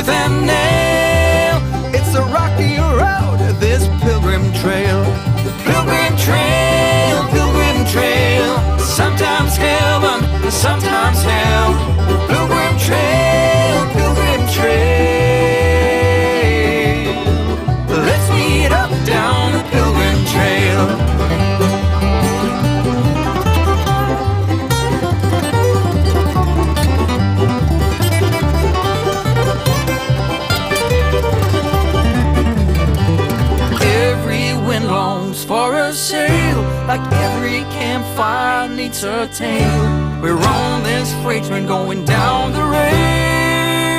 tooth and nail. It's a rocky road, this pilgrim trail. Pilgrim trail, pilgrim trail. Sometimes heaven, sometimes hell. Pilgrim trail, pilgrim trail. Let's meet up down the pilgrim trail. For a sail, like every campfire needs a tale. We're on this freight train going down the rail,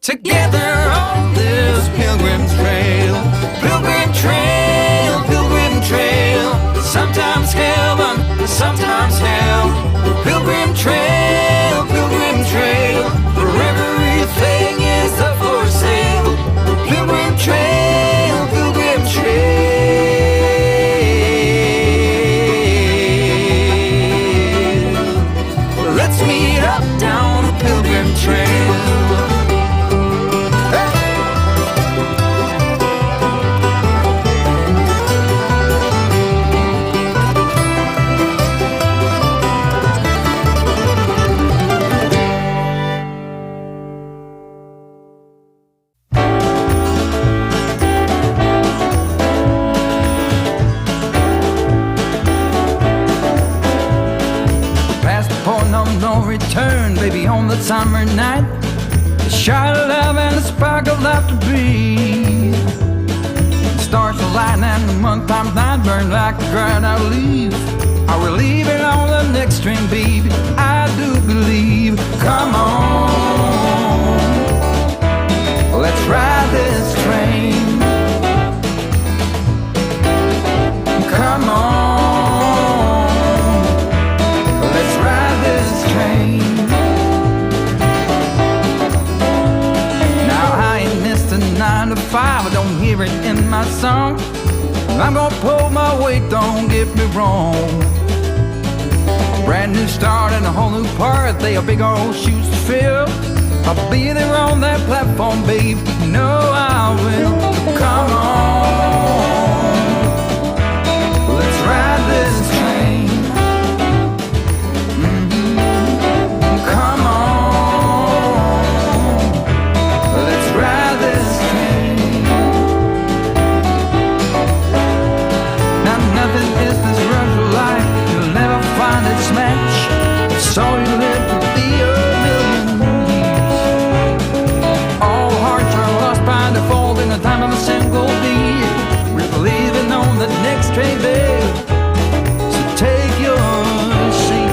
together on this pilgrim trail. Pilgrim trail, pilgrim trail. Sometimes heaven, sometimes hell. Pilgrim trail, pilgrim trail. Where everything is up for sale. Pilgrim trail, pilgrim trail. Let's meet up down a pilgrim trail. No return, baby, on the summer night. A shot of love and a spark of love to breathe. The stars align and the month times night burn like a dried out leaf. Are we leaving on the next train, baby? I do believe. Come on, let's ride this train. Come on. Now I ain't missed a 9 to 5, I don't hear it in my song. I'm gonna pull my weight, don't get me wrong. Brand new start and a whole new part, they are big old shoes to fill. I'll be there on that platform, babe, you know I will. Come on, let's ride this train. Come on, let's ride this train. Now nothing is this rush of life, you'll never find its match. So you live to be a million years. All hearts are lost by default in the time of a single beat. We're leaving on the next train, babe, so take your seat.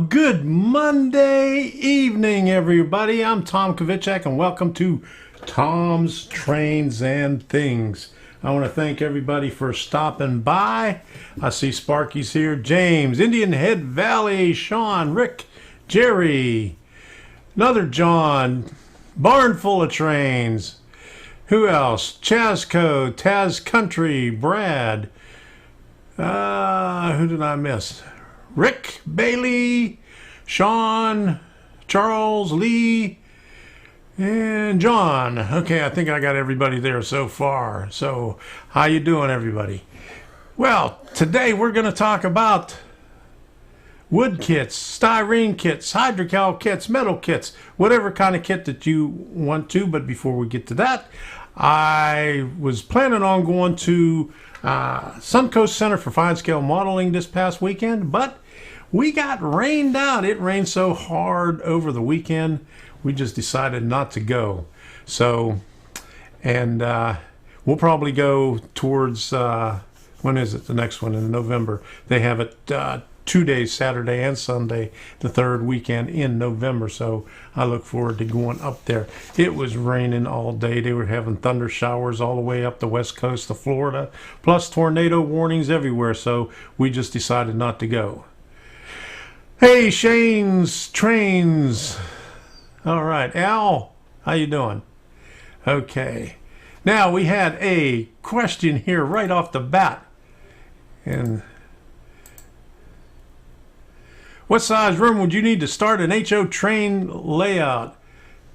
Good Monday evening, everybody. I'm Tom Kovichak, and welcome to Tom's Trains and Things. I want to thank everybody for stopping by. I see Sparky's here, James, Indian Head Valley, Sean, Rick, Jerry, another John, Barn Full of Trains. Who else? Chasco, Taz Country, Brad. Who did I miss? Rick, Bailey, Sean, Charles, Lee, and John. Okay, I think I got everybody there so far. So, how you doing, everybody? Well, today we're going to talk about wood kits, styrene kits, hydrocal kits, metal kits, whatever kind of kit that you want to. But before we get to that, I was planning on going to Suncoast Center for Fine Scale Modeling this past weekend, but we got rained out. It rained so hard over the weekend, we just decided not to go. So, and we'll probably go towards, when is it? The next one in November. They have it 2 days, Saturday and Sunday, the third weekend in November. So I look forward to going up there. It was raining all day. They were having thunder showers all the way up the west coast of Florida, plus tornado warnings everywhere. So we just decided not to go. Hey, Shane's Trains. All right, Al, how you doing? Okay. Now we had a question here right off the bat. And what size room would you need to start an HO train layout?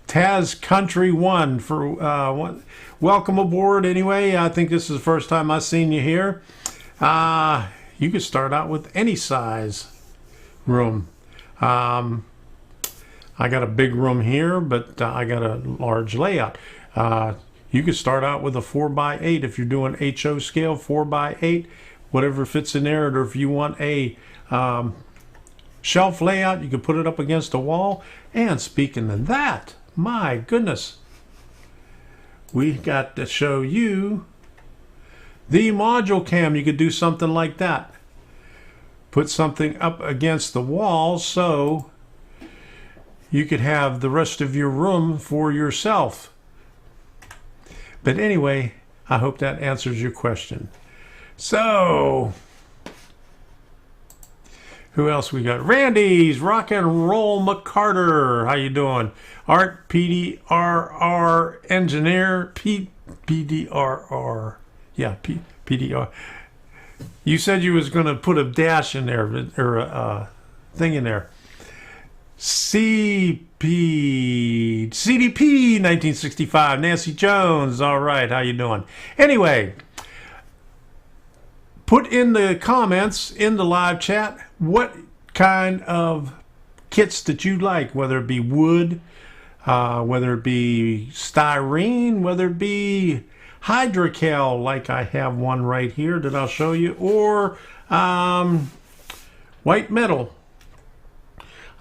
Taz Country 1 for welcome aboard anyway. I think this is the first time I've seen you here. You could start out with any size room. I got a big room here, but I got a large layout. You could start out with a 4x8 if you're doing HO scale, 4x8, whatever fits in there. Or if you want a shelf layout, you could put it up against a wall. And speaking of that, my goodness, we got to show you the module cam. You could do something like that. Put something up against the wall so you could have the rest of your room for yourself. But anyway, I hope that answers your question. So, who else we got? Randy's Rock and Roll McCarter. How you doing? Art PDRR Engineer. PDRR. Yeah, PDR. You said you was going to put a dash in there, or a thing in there. CDP 1965. Nancy Jones. All right, how you doing? Anyway, put in the comments in the live chat what kind of kits that you like, whether it be wood, whether it be styrene, whether it be hydrocal, like I have one right here that I'll show you, or white metal.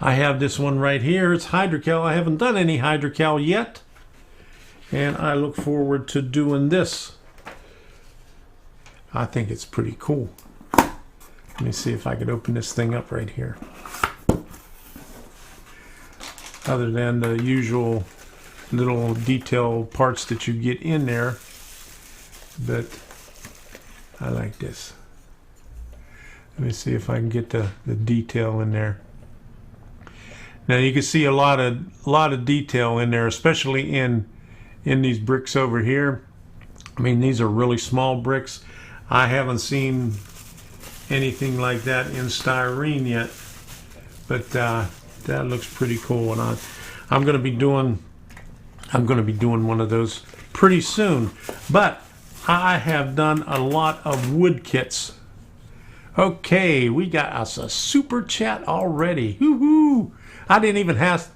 I have this one right here. It's hydrocal. I haven't done any hydrocal yet, and I look forward to doing this. I think it's pretty cool. Let me see if I could open this thing up right here. Other than the usual little detail parts that you get in there, but I like this. Let me see if I can get the detail in there. Now you can see a lot of detail in there, especially in these bricks over here. I mean, these are really small bricks. I haven't seen anything like that in styrene yet, but that looks pretty cool. And I'm going to be doing one of those pretty soon. But I have done a lot of wood kits. Okay, we got us a super chat already. Woohoo! I didn't even have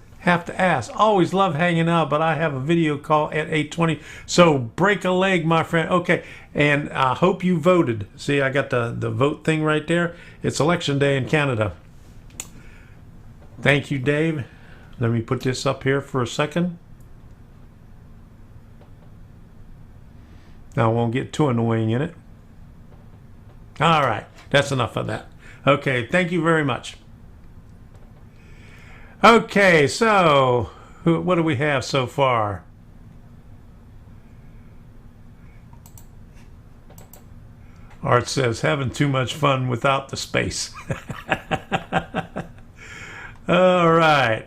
to ask. Always love hanging out, but I have a video call at 8:20. So break a leg, my friend. Okay, and I hope you voted. See, I got the vote thing right there. It's election day in Canada. Thank you, Dave. Let me put this up here for a second. Now I won't get too annoying in it. All right, that's enough of that. Okay, thank you very much. Okay, so what do we have so far? Art says, having too much fun without the space. All right.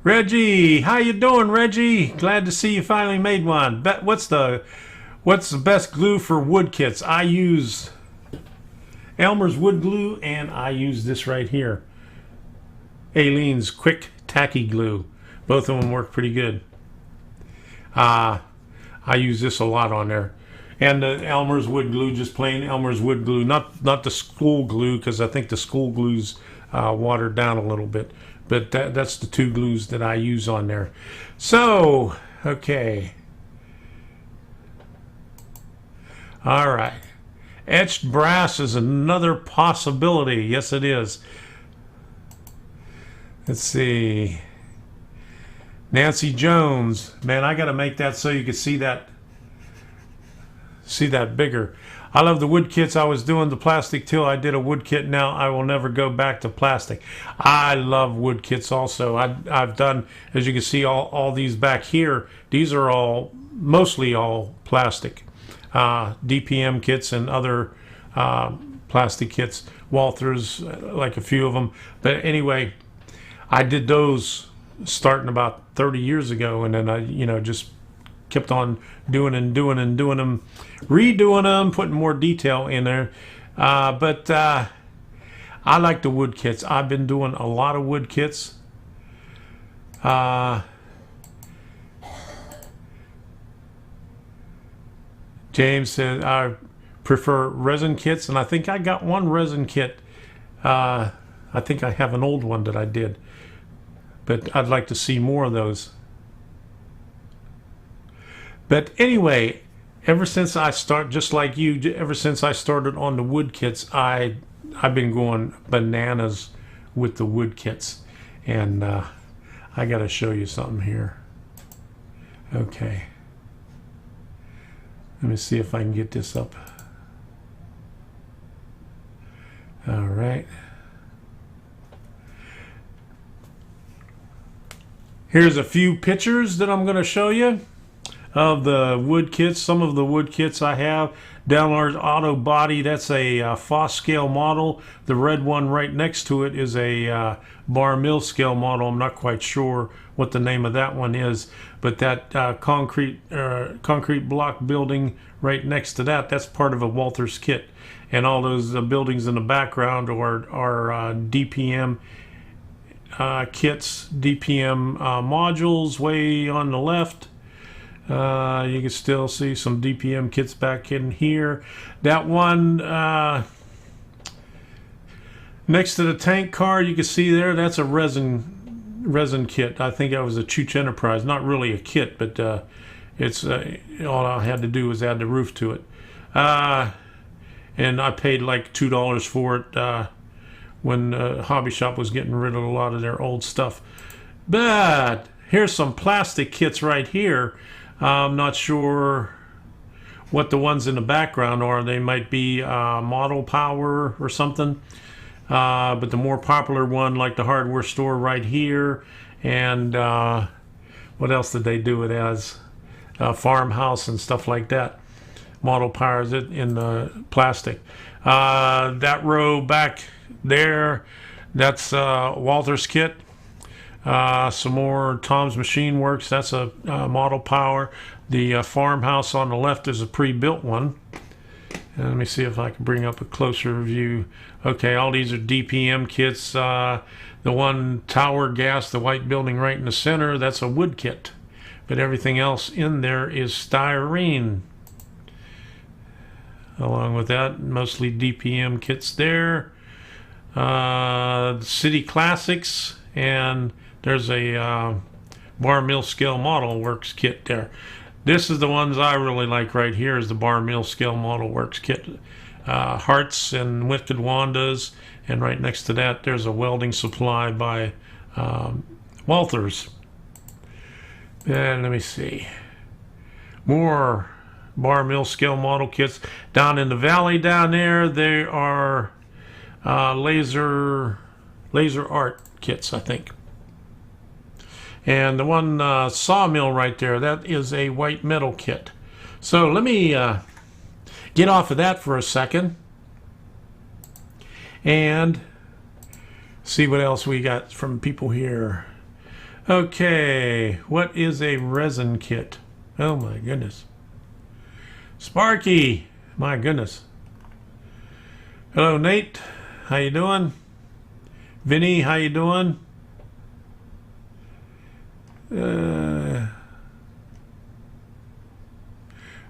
Reggie, how you doing, Reggie? Glad to see you finally made one. What's the best glue for wood kits? I use Elmer's wood glue, and I use this right here, Aleene's quick tacky glue. Both of them work pretty good. I I use this a lot on there. And the Elmer's wood glue, just plain Elmer's wood glue, not the school glue, because I think the school glue's watered down a little bit. But that's the two glues that I use on there. So, okay. All right. Etched brass is another possibility. Yes, it is. Let's see. Nancy Jones. Man, I got to make that so you can see that bigger. I love the wood kits. I was doing the plastic till I did a wood kit. Now I will never go back to plastic. I love wood kits also. I've done, as you can see, all these back here. These are all mostly all plastic. DPM kits and other plastic kits. Walthers, like a few of them. But anyway, I did those starting about 30 years ago, and then I, just kept on doing them, redoing them, putting more detail in there. But I like the wood kits. I've been doing a lot of wood kits. James said I prefer resin kits, and I think I got one resin kit. I think I have an old one that I did, but I'd like to see more of those. But anyway, ever since I started, just like you, ever since I started on the wood kits, I've been going bananas with the wood kits. And I got to show you something here. Okay. Let me see if I can get this up. All right. Here's a few pictures that I'm going to show you of the wood kits. Some of the wood kits I have. Downlarge Auto Body, that's a Foss scale model. The red one right next to it is a bar mill scale model. I'm not quite sure what the name of that one is, but that concrete block building right next to that, that's part of a Walthers kit. And all those buildings in the background are DPM kits, DPM modules way on the left. You can still see some DPM kits back in here. That one next to the tank car, you can see there, that's a resin kit. I think that was a Chooch Enterprise. Not really a kit, but it's all I had to do was add the roof to it. And I paid like $2 for it when Hobby Shop was getting rid of a lot of their old stuff. But here's some plastic kits right here. I'm not sure what the ones in the background are. They might be Model Power or something. But the more popular one, like the hardware store right here, and what else did they do it as? Farmhouse and stuff like that. Model Power is it in the plastic. That row back there, that's Walthers kit. Some more Tom's Machine Works, that's a Model Power. The farmhouse on the left is a pre-built one. And let me see if I can bring up a closer view. Okay, all these are DPM kits. The one Tower Gas, the white building right in the center, that's a wood kit. But everything else in there is styrene. Along with that, mostly DPM kits there. City Classics, and there's a bar mill scale model works kit there. This is the ones I really like right here, is the bar mill scale model works kit. Hearts and Wicked Wandas, and right next to that there's a welding supply by Walthers. And let me see, more bar mill scale model kits. Down in the valley down there, they are laser art kits, I think. And the one sawmill right there, that is a white metal kit. So let me get off of that for a second and see what else we got from people here. Okay, what is a resin kit? Oh my goodness. Sparky, my goodness. Hello Nate, how you doing? Vinny, how you doing?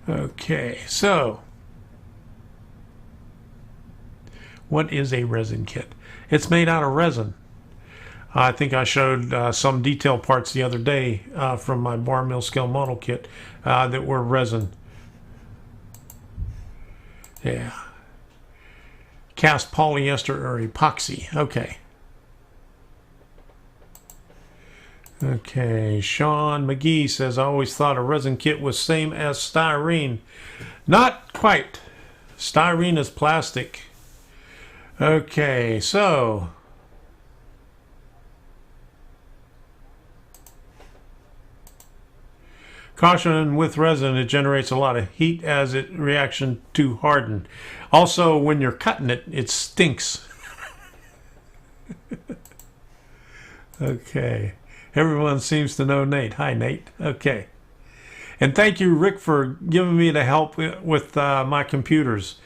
Okay, so what is a resin kit? It's made out of resin. I think I showed some detail parts the other day from my bar mill scale model kit that were resin. Yeah. Cast polyester or epoxy. Okay. Okay. Sean McGee says, I always thought a resin kit was same as styrene. Not quite. Styrene is plastic. Okay, so caution with resin, it generates a lot of heat as it reaction to harden. Also, when you're cutting it, it stinks. Okay. Everyone seems to know Nate. Hi, Nate. Okay. And thank you, Rick, for giving me the help with my computers.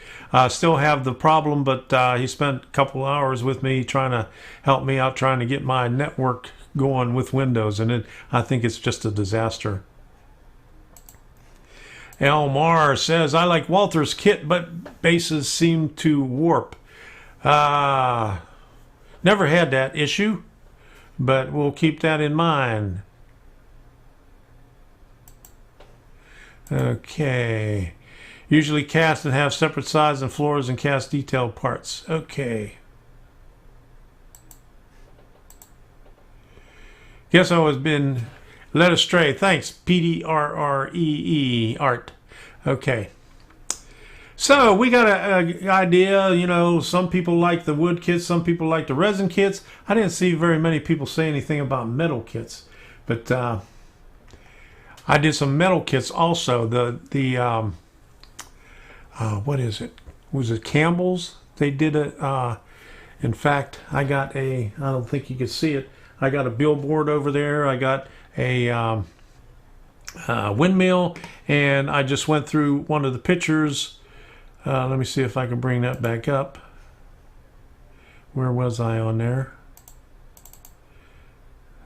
Still have the problem, but he spent a couple hours with me trying to help me out, trying to get my network going with Windows, and I think it's just a disaster. Elmar says, I like Walther's kit, but bases seem to warp. Never had that issue, but we'll keep that in mind. Okay. Usually cast and have separate sides and floors and cast detailed parts. Okay. Guess I was been led astray. Thanks, PDRREE Art. Okay. So we got an idea, you know, some people like the wood kits, some people like the resin kits. I didn't see very many people say anything about metal kits, but I did some metal kits also. What is it? Was it Campbell's? They did it. In fact, I got I don't think you could see it. I got a billboard over there. I got a windmill, and I just went through one of the pictures. Let me see if I can bring that back up. Where was I on there?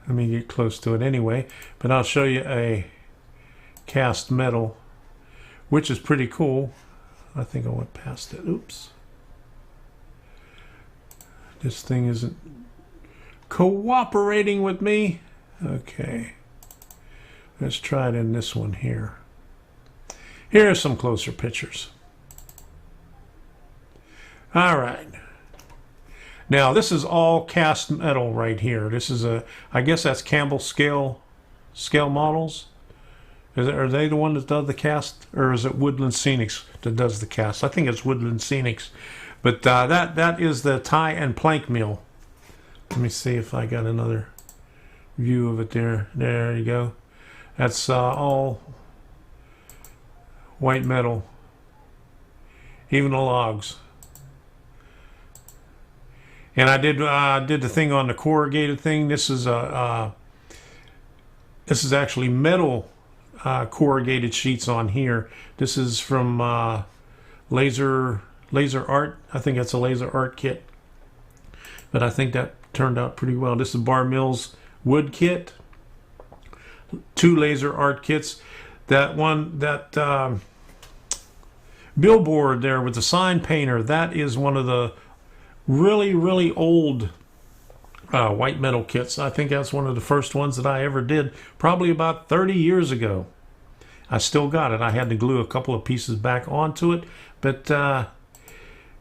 Let me get close to it anyway. But I'll show you a cast metal, which is pretty cool. I think I went past it. Oops. This thing isn't cooperating with me. Okay. Let's try it in this one here. Here are some closer pictures. All right. Now this is all cast metal right here. This is I guess that's Campbell scale models. Are they the one that does the cast, or is it Woodland Scenics that does the cast? I think it's Woodland Scenics, but that is the tie and plank mill. Let me see if I got another view of it there. There you go. That's all white metal, even the logs. And I did the thing on the corrugated thing. This is actually metal. Corrugated sheets on here. This is from Laser Art. I think that's a Laser Art kit, but I think that turned out pretty well. This is Bar Mills wood kit. 2 Laser Art kits. That one, that billboard there with the sign painter, that is one of the really old white metal kits. I think that's one of the first ones that I ever did, probably about 30 years ago. I still got it. I had to glue a couple of pieces back onto it, but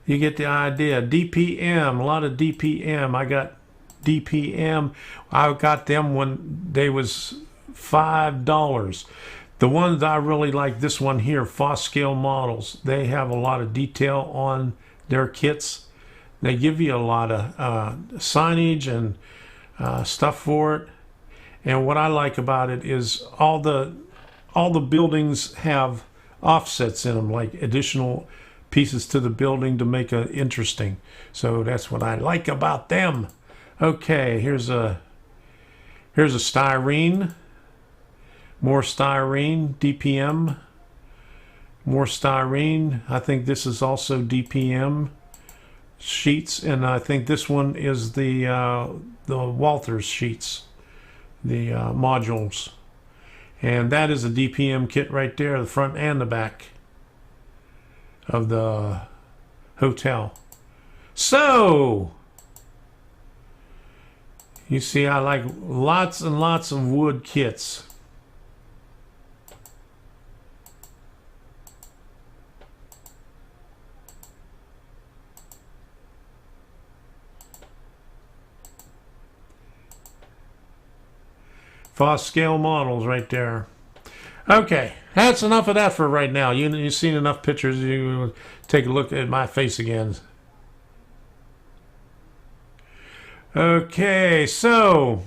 you get the idea. DPM, a lot of DPM. I got DPM. I got them when they was $5. The ones I really like, this one here, Foss Scale Models. They have a lot of detail on their kits. They give you a lot of signage and stuff for it. And what I like about it is all the buildings have offsets in them, like additional pieces to the building to make it interesting. So that's what I like about them. Okay, here's a styrene, more styrene, DPM, more styrene. I think this is also DPM sheets, and I think this one is the Walther's sheets, the modules. And that is a DPM kit right there, the front and the back of the hotel. So, you see, I like lots and lots of wood kits. Foss scale models right there. Okay, that's enough of that for right now. You've seen enough pictures. You take a look at my face again. Okay, so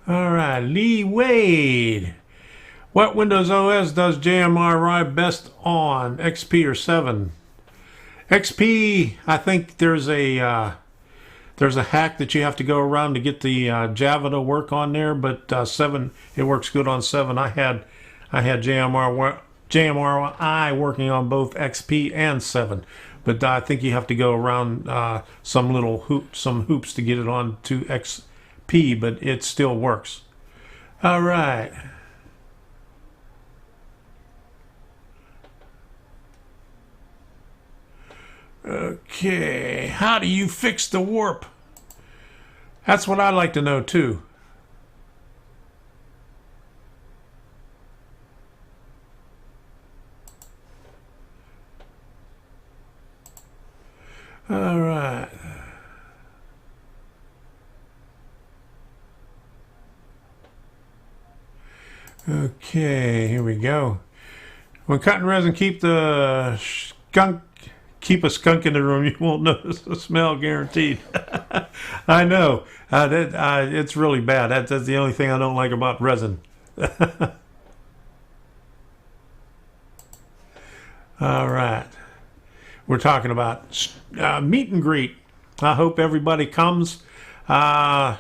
all right, Lee Wade. What Windows OS does JMR ride best on? XP or 7? XP, I think there's a hack that you have to go around to get the Java to work on there, but 7, it works good on 7. I had JMRI working on both XP and 7, but I think you have to go around some hoops to get it on to XP, but it still works. All right. Okay, how do you fix the warp? That's what I'd like to know too. All right. Okay, here we go. When cutting resin, keep a skunk in the room. You won't notice the smell, guaranteed. I know. It's really bad. That's the only thing I don't like about resin. All right. We're talking about meet and greet. I hope everybody comes. I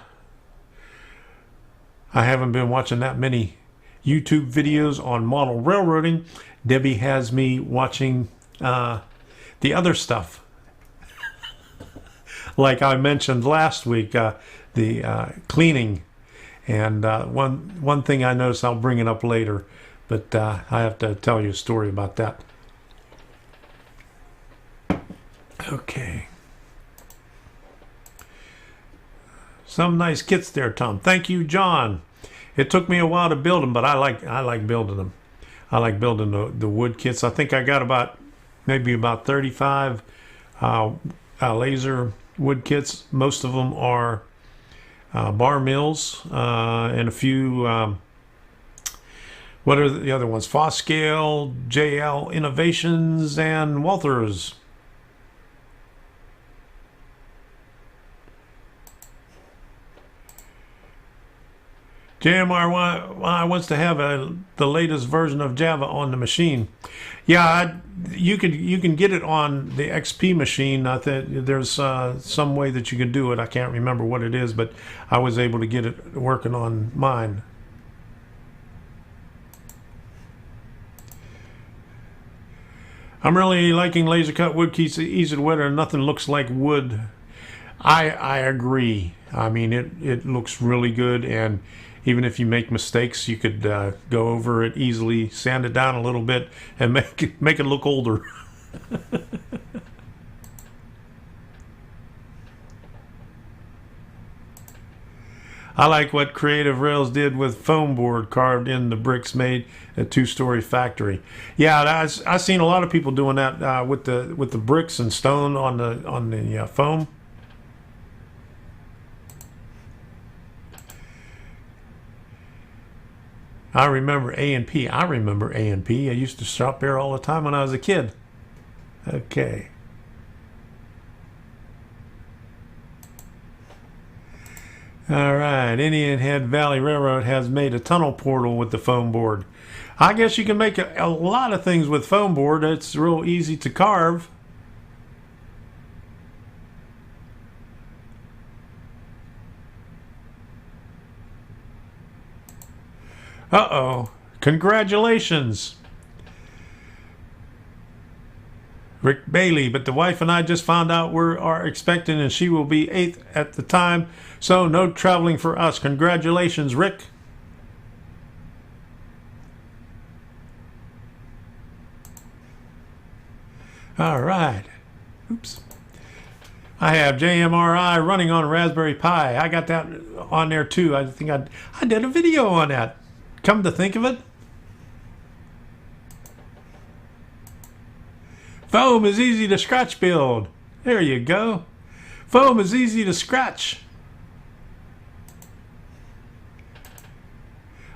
haven't been watching that many YouTube videos on model railroading. Debbie has me watching the other stuff. Like I mentioned last week, the cleaning. And one thing I noticed, I'll bring it up later, but I have to tell you a story about that. Okay. Some nice kits there, Tom. Thank you, John. It took me a while to build them, but I like building them. I like building the wood kits. I think I got maybe about 35 laser wood kits. Most of them are bar mills and a few. What are the other ones? Foss Scale, JL Innovations, and Walthers. JMRY wants to have the latest version of Java on the machine. Yeah, you can get it on the XP machine. There's some way that you can do it. I can't remember what it is, but I was able to get it working on mine. I'm really liking laser cut wood keys. Easy to weather, and nothing looks like wood. I agree. I mean, it looks really good, and even if you make mistakes, you could go over it easily, sand it down a little bit, and make it look older. I like what Creative Rails did with foam board carved in the bricks, made a 2-story factory. Yeah, I've seen a lot of people doing that with the bricks and stone on the foam. I remember A&P. I remember A&P. I used to shop there all the time when I was a kid. Okay. All right. Indian Head Valley Railroad has made a tunnel portal with the foam board. I guess you can make a lot of things with foam board. It's real easy to carve. Uh-oh. Congratulations. Rick Bailey, but the wife and I just found out we are expecting and she will be 8th at the time, so no traveling for us. Congratulations, Rick. All right. Oops. I have JMRI running on Raspberry Pi. I got that on there too. I think I did a video on that. Come to think of it. Foam is easy to scratch build. There you go. Foam is easy to scratch.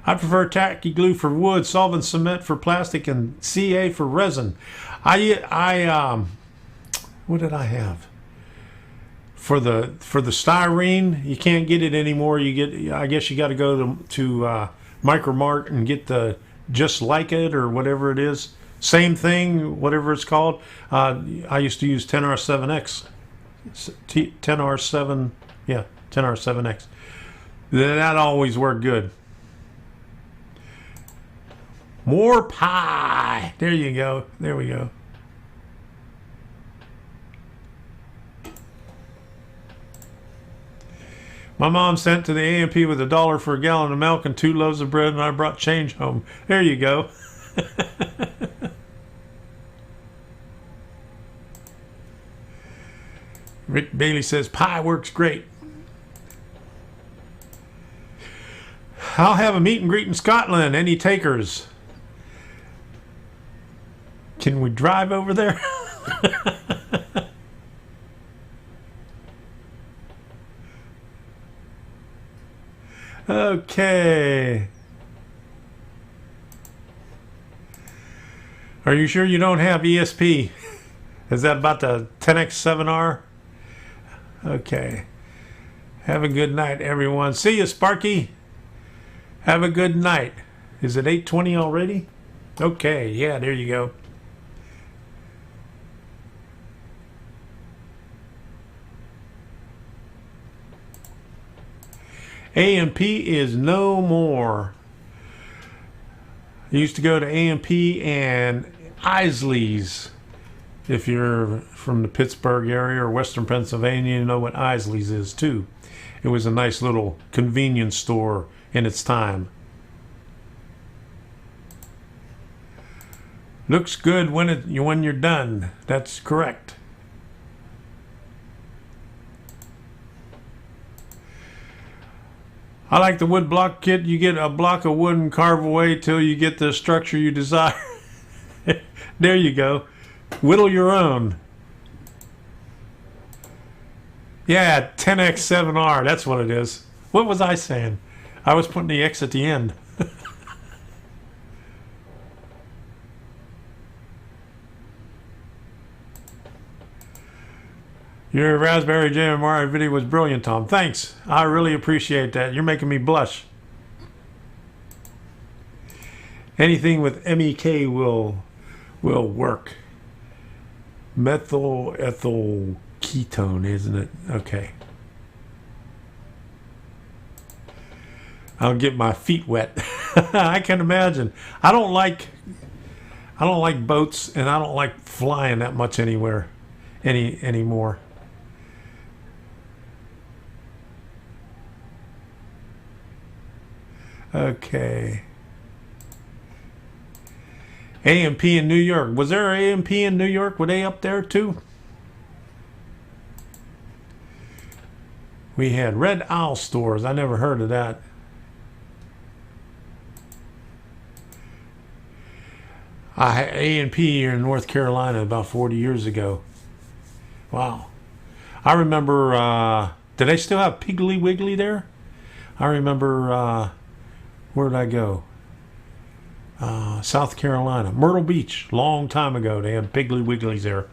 I prefer tacky glue for wood, solvent cement for plastic, and CA for resin. What did I have? For the styrene, you can't get it anymore. I guess you got to go to Micro Mart and get the Just Like It or whatever it is. Same thing, whatever it's called. I used to use 10R7X. 10R7, yeah, 10R7X. That always worked good. More pie. There you go. There we go. My mom sent to the A&P with $1 for a gallon of milk and 2 loaves of bread, and I brought change home. There you go. Rick Bailey says, pie works great. I'll have a meet and greet in Scotland. Any takers? Can we drive over there? Okay. Are you sure you don't have ESP? Is that about the 10X7R? Okay. Have a good night, everyone. See you, Sparky. Have a good night. Is it 8:20 already? Okay, yeah, there you go. A&P is no more. I used to go to A&P and Isley's. If you're from the Pittsburgh area or Western Pennsylvania, you know what Isley's is too. It was a nice little convenience store in its time. Looks good when you're done. That's correct. I like the wood block kit. You get a block of wood and carve away till you get the structure you desire. There you go. Whittle your own. Yeah, 10X7R. That's what it is. What was I saying? I was putting the X at the end. Your Raspberry JMR video was brilliant, Tom. Thanks. I really appreciate that. You're making me blush. Anything with MEK will work. Methyl ethyl ketone, isn't it? Okay. I'll get my feet wet. I can imagine. I don't like boats, and I don't like flying that much anywhere anymore. Okay. A&P in New York. Was there an A&P in New York? Were they up there too? We had Red Owl stores. I never heard of that. I had A&P here in North Carolina about 40 years ago. Wow. I remember, did they still have Piggly Wiggly there? I remember, where did I go? South Carolina. Myrtle Beach. Long time ago. They had Piggly Wigglies there.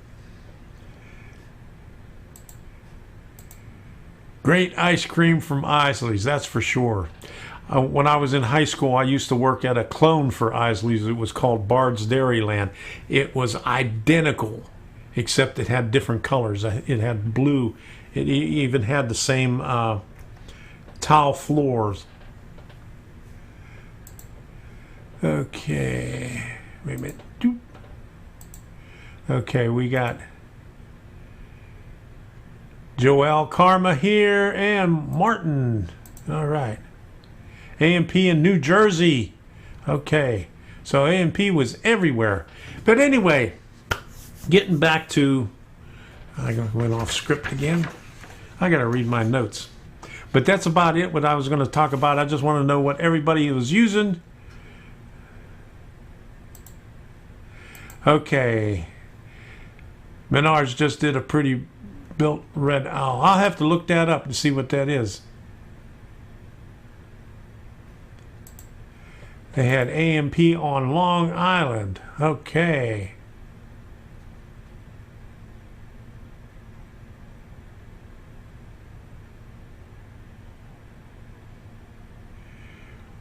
Great ice cream from Isley's. That's for sure. When I was in high school, I used to work at a clone for Isley's. It was called Bard's Dairyland. It was identical, except it had different colors. It had blue. It even had the same tile floors. Okay, wait a minute. Okay, we got Joel Karma here and Martin. All right. A&P in New Jersey. Okay. So A&P was everywhere. But anyway, getting back to, I went off script again. I got to read my notes. But that's about it, what I was going to talk about. I just want to know what everybody was using. Okay. Menards just did a pretty built red owl. I'll have to look that up and see what that is. They had A&P on Long Island. Okay.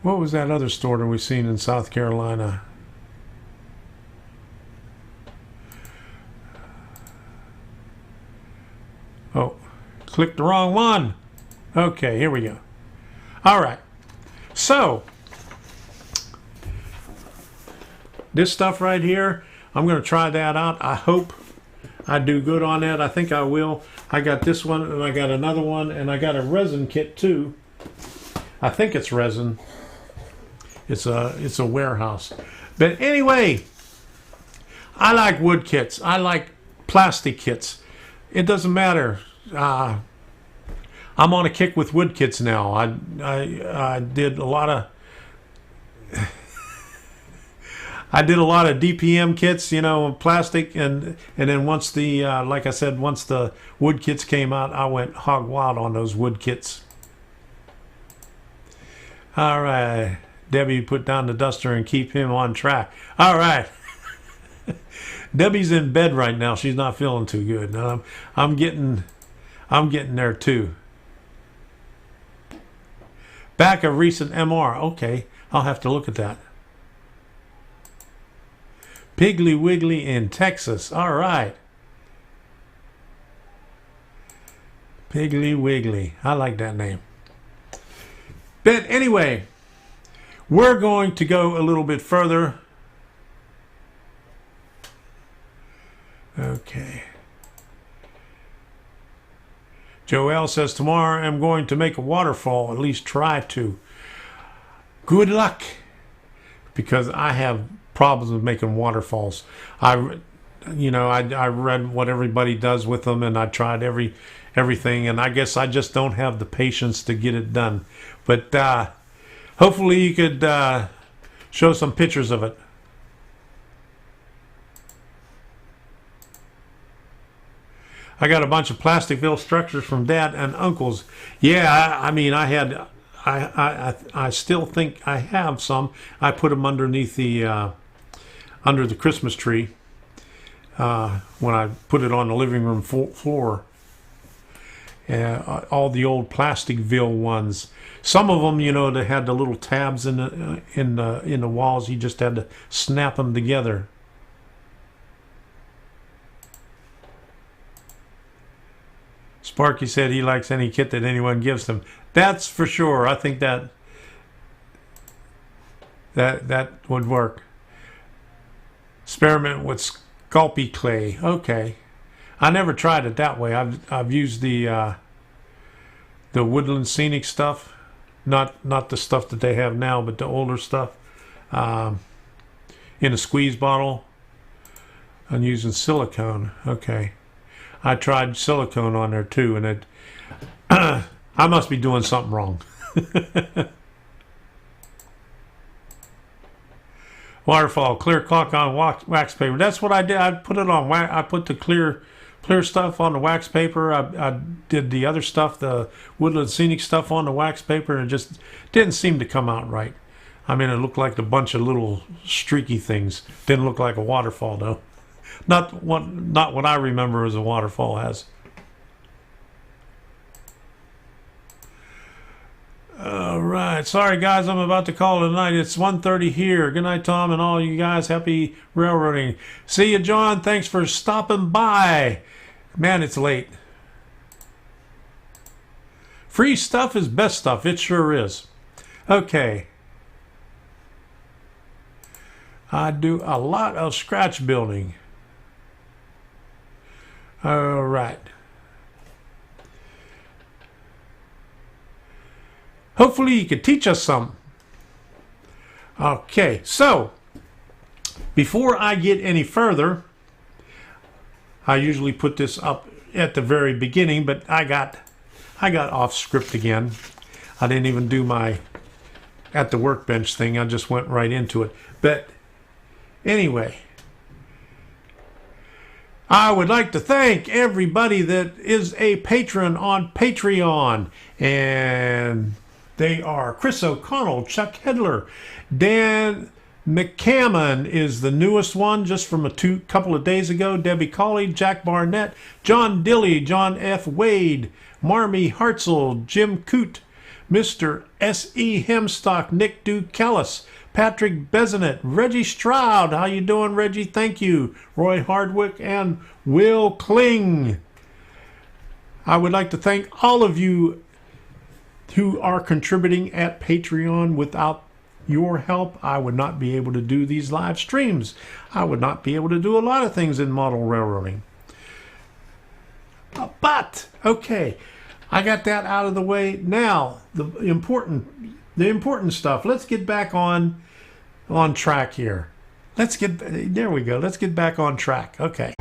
What was that other store that we seen in South Carolina? Oh, clicked the wrong one. Okay, here we go. All right. So, this stuff right here, I'm going to try that out. I hope I do good on that. I think I will. I got this one, and I got another one, and I got a resin kit too. I think it's resin. It's a warehouse. But anyway, I like wood kits. I like plastic kits. It doesn't matter. I'm on a kick with wood kits now. I did a lot of I did a lot of DPM kits, you know, plastic, and then once the like I said, once the wood kits came out, I went hog wild on those wood kits. All right, Debbie, put down the duster and keep him on track. All right. Debbie's in bed right now. She's not feeling too good. I'm getting there too. Back of recent MR. Okay, I'll have to look at that. Piggly Wiggly in Texas. All right. Piggly Wiggly. I like that name. But anyway, we're going to go a little bit further. Okay. Joel says, tomorrow I'm going to make a waterfall, at least try to. Good luck, because I have problems with making waterfalls. I read what everybody does with them, and I tried everything, and I guess I just don't have the patience to get it done. But hopefully you could show some pictures of it. I got a bunch of Plasticville structures from Dad and Uncles. Yeah, I still think I have some. I put them underneath the under the Christmas tree when I put it on the living room floor. All the old Plasticville ones. Some of them, you know, they had the little tabs in the walls. You just had to snap them together. Sparky said he likes any kit that anyone gives him. That's for sure. I think that would work. Experiment with Sculpey clay. Okay, I never tried it that way. I've used the Woodland Scenic stuff, not the stuff that they have now, but the older stuff in a squeeze bottle. I'm using silicone. Okay. I tried silicone on there too, and it I must be doing something wrong. Waterfall, clear caulk on wax paper. That's what I did. I put it on. I put the clear stuff on the wax paper. I did the other stuff, the Woodland Scenic stuff, on the wax paper, and it just didn't seem to come out right. I mean, it looked like a bunch of little streaky things. Didn't look like a waterfall though. Not what I remember as a waterfall has. All right. Sorry, guys. I'm about to call it a night. It's 1:30 here. Good night, Tom, and all you guys. Happy railroading. See you, John. Thanks for stopping by. Man, it's late. Free stuff is best stuff. It sure is. Okay. I do a lot of scratch building. All right. Hopefully you could teach us some. Okay, so before I get any further, I usually put this up at the very beginning, but I got off script again. I didn't even do my at the workbench thing. I just went right into it. But anyway, I would like to thank everybody that is a patron on Patreon. And they are Chris O'Connell, Chuck Hedler, Dan McCammon is the newest one, just from a couple of days ago. Debbie Cawley, Jack Barnett, John Dilly, John F. Wade, Marmy Hartzell, Jim Coote, Mr. S.E. Hemstock, Nick Ducalis, Patrick Bezenet, Reggie Stroud. How you doing, Reggie? Thank you. Roy Hardwick and Will Kling. I would like to thank all of you who are contributing at Patreon. Without your help, I would not be able to do these live streams. I would not be able to do a lot of things in model railroading. But, okay, I got that out of the way. Now, the important stuff. Let's get back on track here. There we go. Let's get back on track. Okay.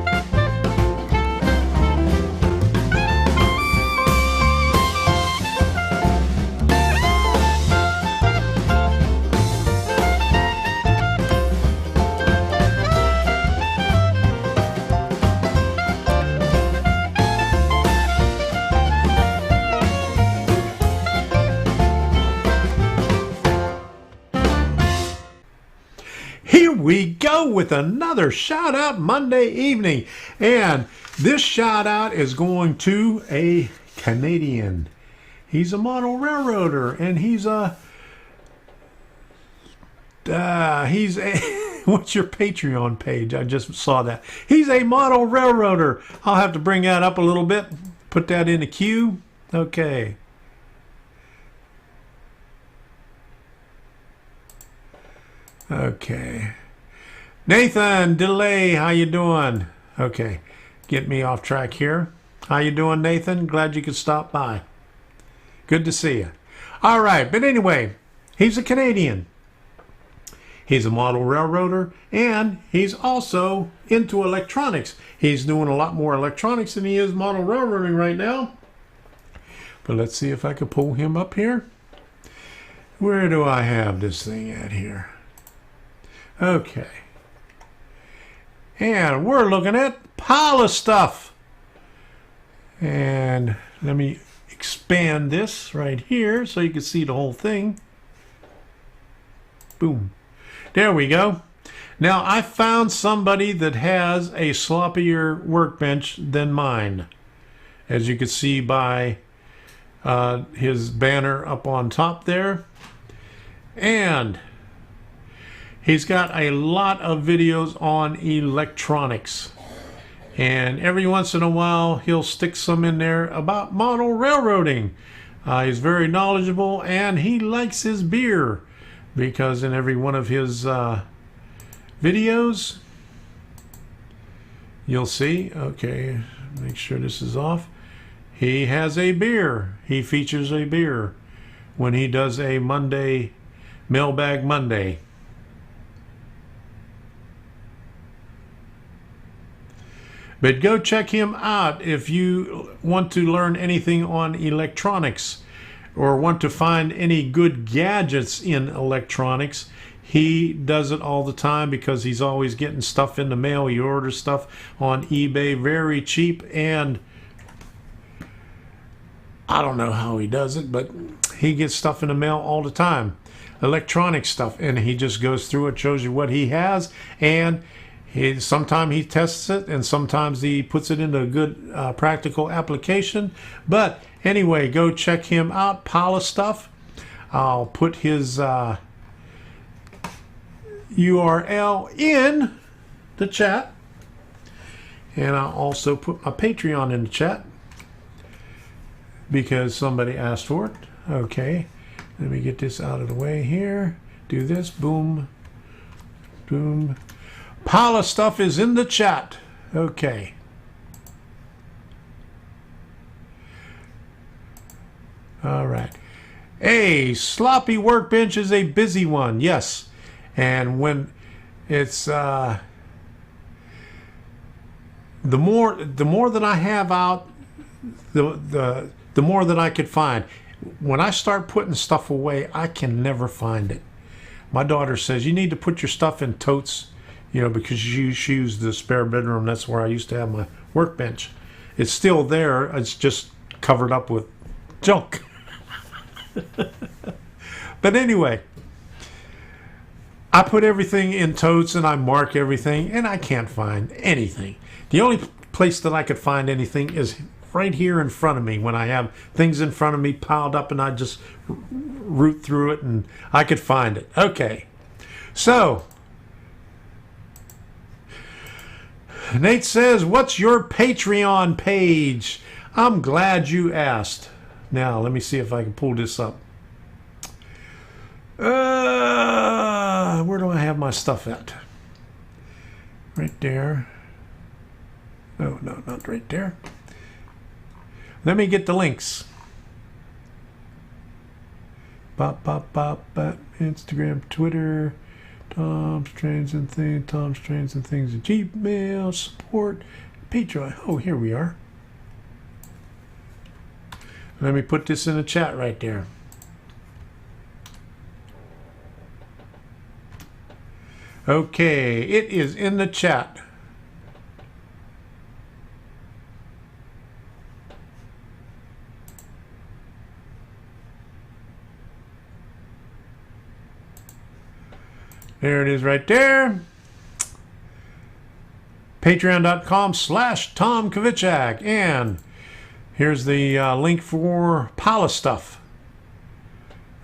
Here we go with another shout out Monday evening. And this shout out is going to a Canadian. He's a model railroader, and he's a what's your Patreon page? I just saw that. He's a model railroader. I'll have to bring that up a little bit. Put that in the queue. Okay. Okay. Nathan Delay, how you doing? Okay. Get me off track here. How you doing, Nathan? Glad you could stop by. Good to see you. All right, but anyway, he's a Canadian. He's a model railroader, and he's also into electronics. He's doing a lot more electronics than he is model railroading right now. But let's see if I can pull him up here. Where do I have this thing at here? Okay. And we're looking at pile of stuff. And let me expand this right here so you can see the whole thing. Boom. There we go. Now I found somebody that has a sloppier workbench than mine, as you can see by his banner up on top there. And he's got a lot of videos on electronics. And every once in a while, he'll stick some in there about model railroading. He's very knowledgeable, and he likes his beer, because in every one of his videos, you'll see, okay, make sure this is off. He has a beer. He features a beer when he does a Monday, Mailbag Monday. But go check him out if you want to learn anything on electronics or want to find any good gadgets in electronics. He does it all the time because he's always getting stuff in the mail. He orders stuff on eBay very cheap, and I don't know how he does it, but he gets stuff in the mail all the time. Electronic stuff, and he just goes through it, shows you what he has, and sometimes he tests it, and sometimes he puts it into a good practical application. But anyway, go check him out. Pile of stuff. I'll put his URL in the chat, and I'll also put my Patreon in the chat because somebody asked for it. Okay, let me get this out of the way here. Do this. Boom. Boom. Pile of stuff is in the chat. Okay. All right. A sloppy workbench is a busy one. Yes. And when it's the more that I have out, the more that I could find. When I start putting stuff away, I can never find it. My daughter says you need to put your stuff in totes, because she used the spare bedroom. That's where I used to have my workbench. It's still there. It's just covered up with junk. But anyway, I put everything in totes and I mark everything, and I can't find anything. The only place that I could find anything is right here in front of me, when I have things in front of me piled up and I just root through it and I could find it. Okay, so Nate says, what's your Patreon page? I'm glad you asked. Now let me see if I can pull this up. Where do I have my stuff at? Right there. No, not right there. Let me get the links. Bop, Instagram, Twitter, Tom's Trains and Things at Gmail, support, Patreon. Oh, here we are. Let me put this in the chat right there. Okay, it is in the chat. There it is right there. Patreon.com/Tom Kvichak. And here's the link for Pala stuff.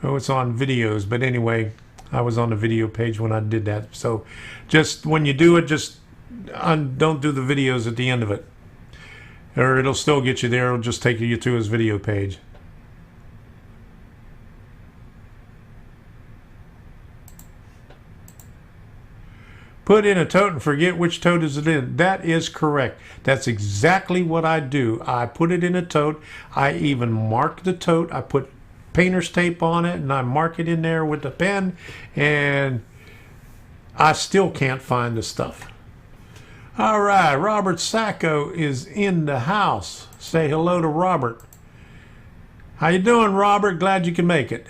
Oh, it's on videos, but anyway, I was on the video page when I did that. So just when you do it, just don't do the videos at the end of it, or it'll still get you there. It'll just take you to his video page. Put in a tote and forget which tote is it in. That is correct. That's exactly what I do. I put it in a tote. I even mark the tote. I put painter's tape on it and I mark it in there with the pen, and I still can't find the stuff. All right, Robert Sacco is in the house. Say hello to Robert. How you doing, Robert? Glad you can make it.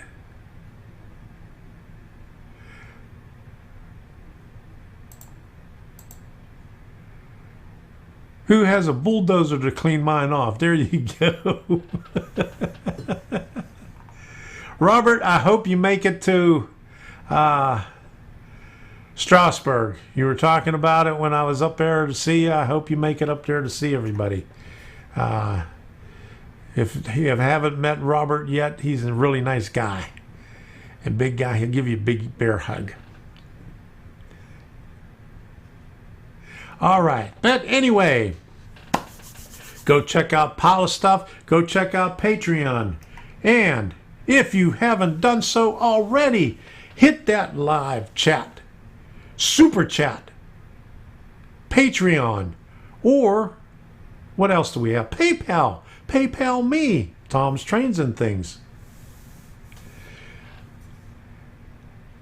Who has a bulldozer to clean mine off? There you go. Robert, I hope you make it to Strasbourg. You were talking about it when I was up there to see you. I hope you make it up there to see everybody. If you haven't met Robert yet, he's a really nice guy. A big guy. He'll give you a big bear hug. All right. But anyway, go check out Pala stuff. Go check out Patreon. And if you haven't done so already, hit that live chat, super chat, Patreon, or what else do we have? PayPal. PayPal me, Tom's Trains and Things.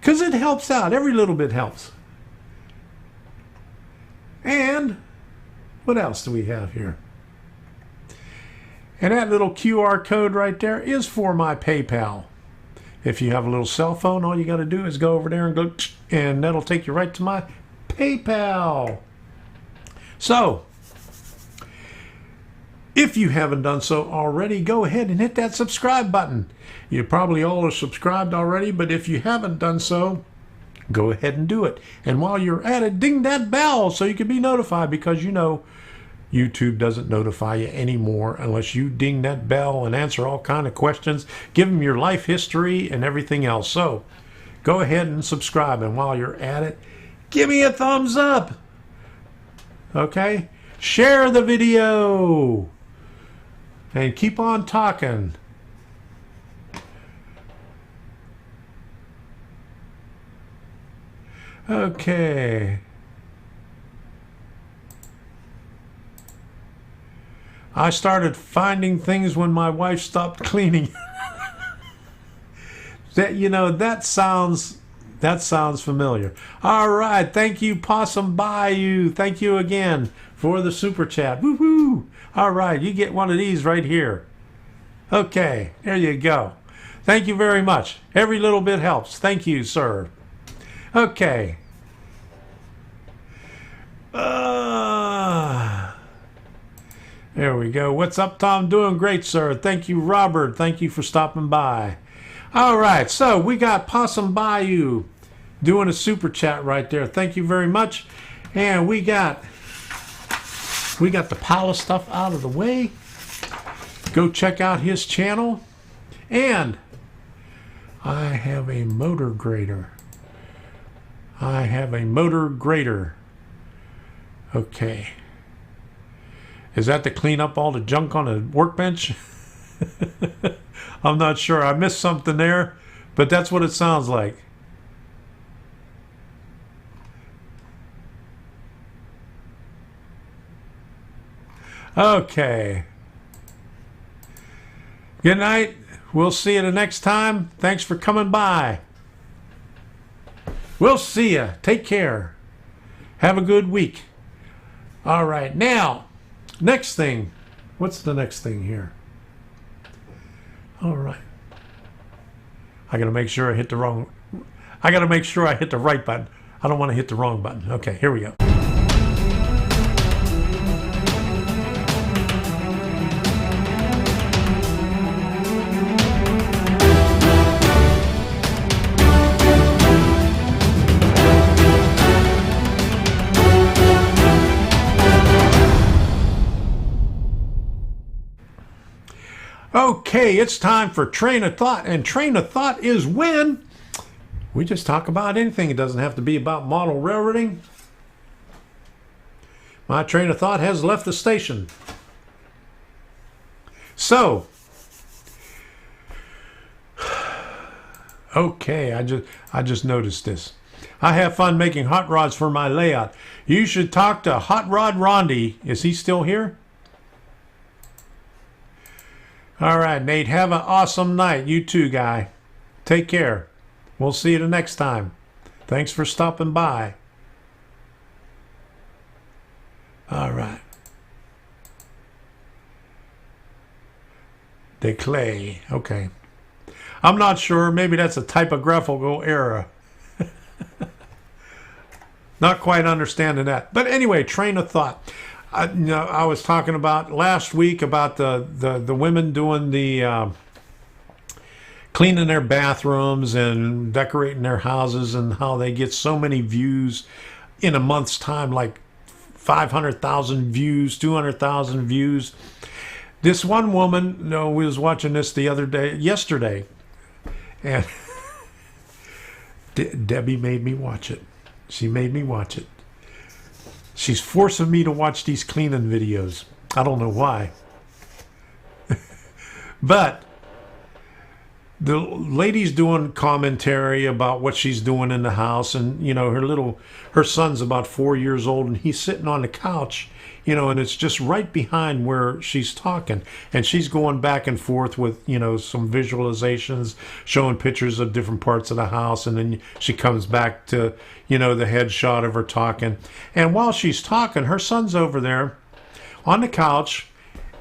Because it helps out. Every little bit helps. And what else do we have here? And that little QR code right there is for my PayPal. If you have a little cell phone, all you got to do is go over there and go, and that'll take you right to my PayPal. So, if you haven't done so already, go ahead and hit that subscribe button. You probably all are subscribed already, but if you haven't done so, go ahead and do it. And while you're at it, ding that bell so you can be notified, because YouTube doesn't notify you anymore unless you ding that bell and answer all kind of questions, give them your life history and everything else. So go ahead and subscribe, and while you're at it, give me a thumbs up. Okay? Share the video and keep on talking. Okay. I started finding things when my wife stopped cleaning. That sounds familiar. All right, thank you, Possum Bayou. Thank you again for the super chat. Woohoo! All right, you get one of these right here. Okay, there you go. Thank you very much. Every little bit helps. Thank you, sir. Okay. There we go. What's up, Tom? Doing great, sir. Thank you, Robert. Thank you for stopping by. All right, so we got Possum Bayou doing a super chat right there. Thank you very much. And we got the palace stuff out of the way. Go check out his channel. And I have a motor grader. Okay. Is that to clean up all the junk on a workbench? I'm not sure. I missed something there, but that's what it sounds like. Okay. Good night. We'll see you the next time. Thanks for coming by. We'll see you. Take care. Have a good week. All right. Now, next thing. What's the next thing here? All right. I got to make sure I hit the right button. I don't want to hit the wrong button. Okay, here we go. Okay, it's time for Train of Thought, and Train of Thought is when we just talk about anything. It doesn't have to be about model railroading. My train of thought has left the station. So, okay, I just noticed this. I have fun making hot rods for my layout. You should talk to Hot Rod Rondi. Is he still here? All right, Nate, have an awesome night. You too, guy. Take care. We'll see you the next time. Thanks for stopping by. All right. Declay. Okay. I'm not sure. Maybe that's a typographical error. Not quite understanding that. But anyway, train of thought. I was talking about last week about the women doing the cleaning their bathrooms and decorating their houses, and how they get so many views in a month's time, like 500,000 views, 200,000 views. This one woman, we was watching this yesterday, and Debbie made me watch it. She made me watch it. She's forcing me to watch these cleaning videos. I don't know why. But the lady's doing commentary about what she's doing in the house, and her son's about 4 years old, and he's sitting on the couch, and it's just right behind where she's talking, and she's going back and forth with some visualizations, showing pictures of different parts of the house, and then she comes back to the headshot of her talking. And while she's talking, her son's over there on the couch,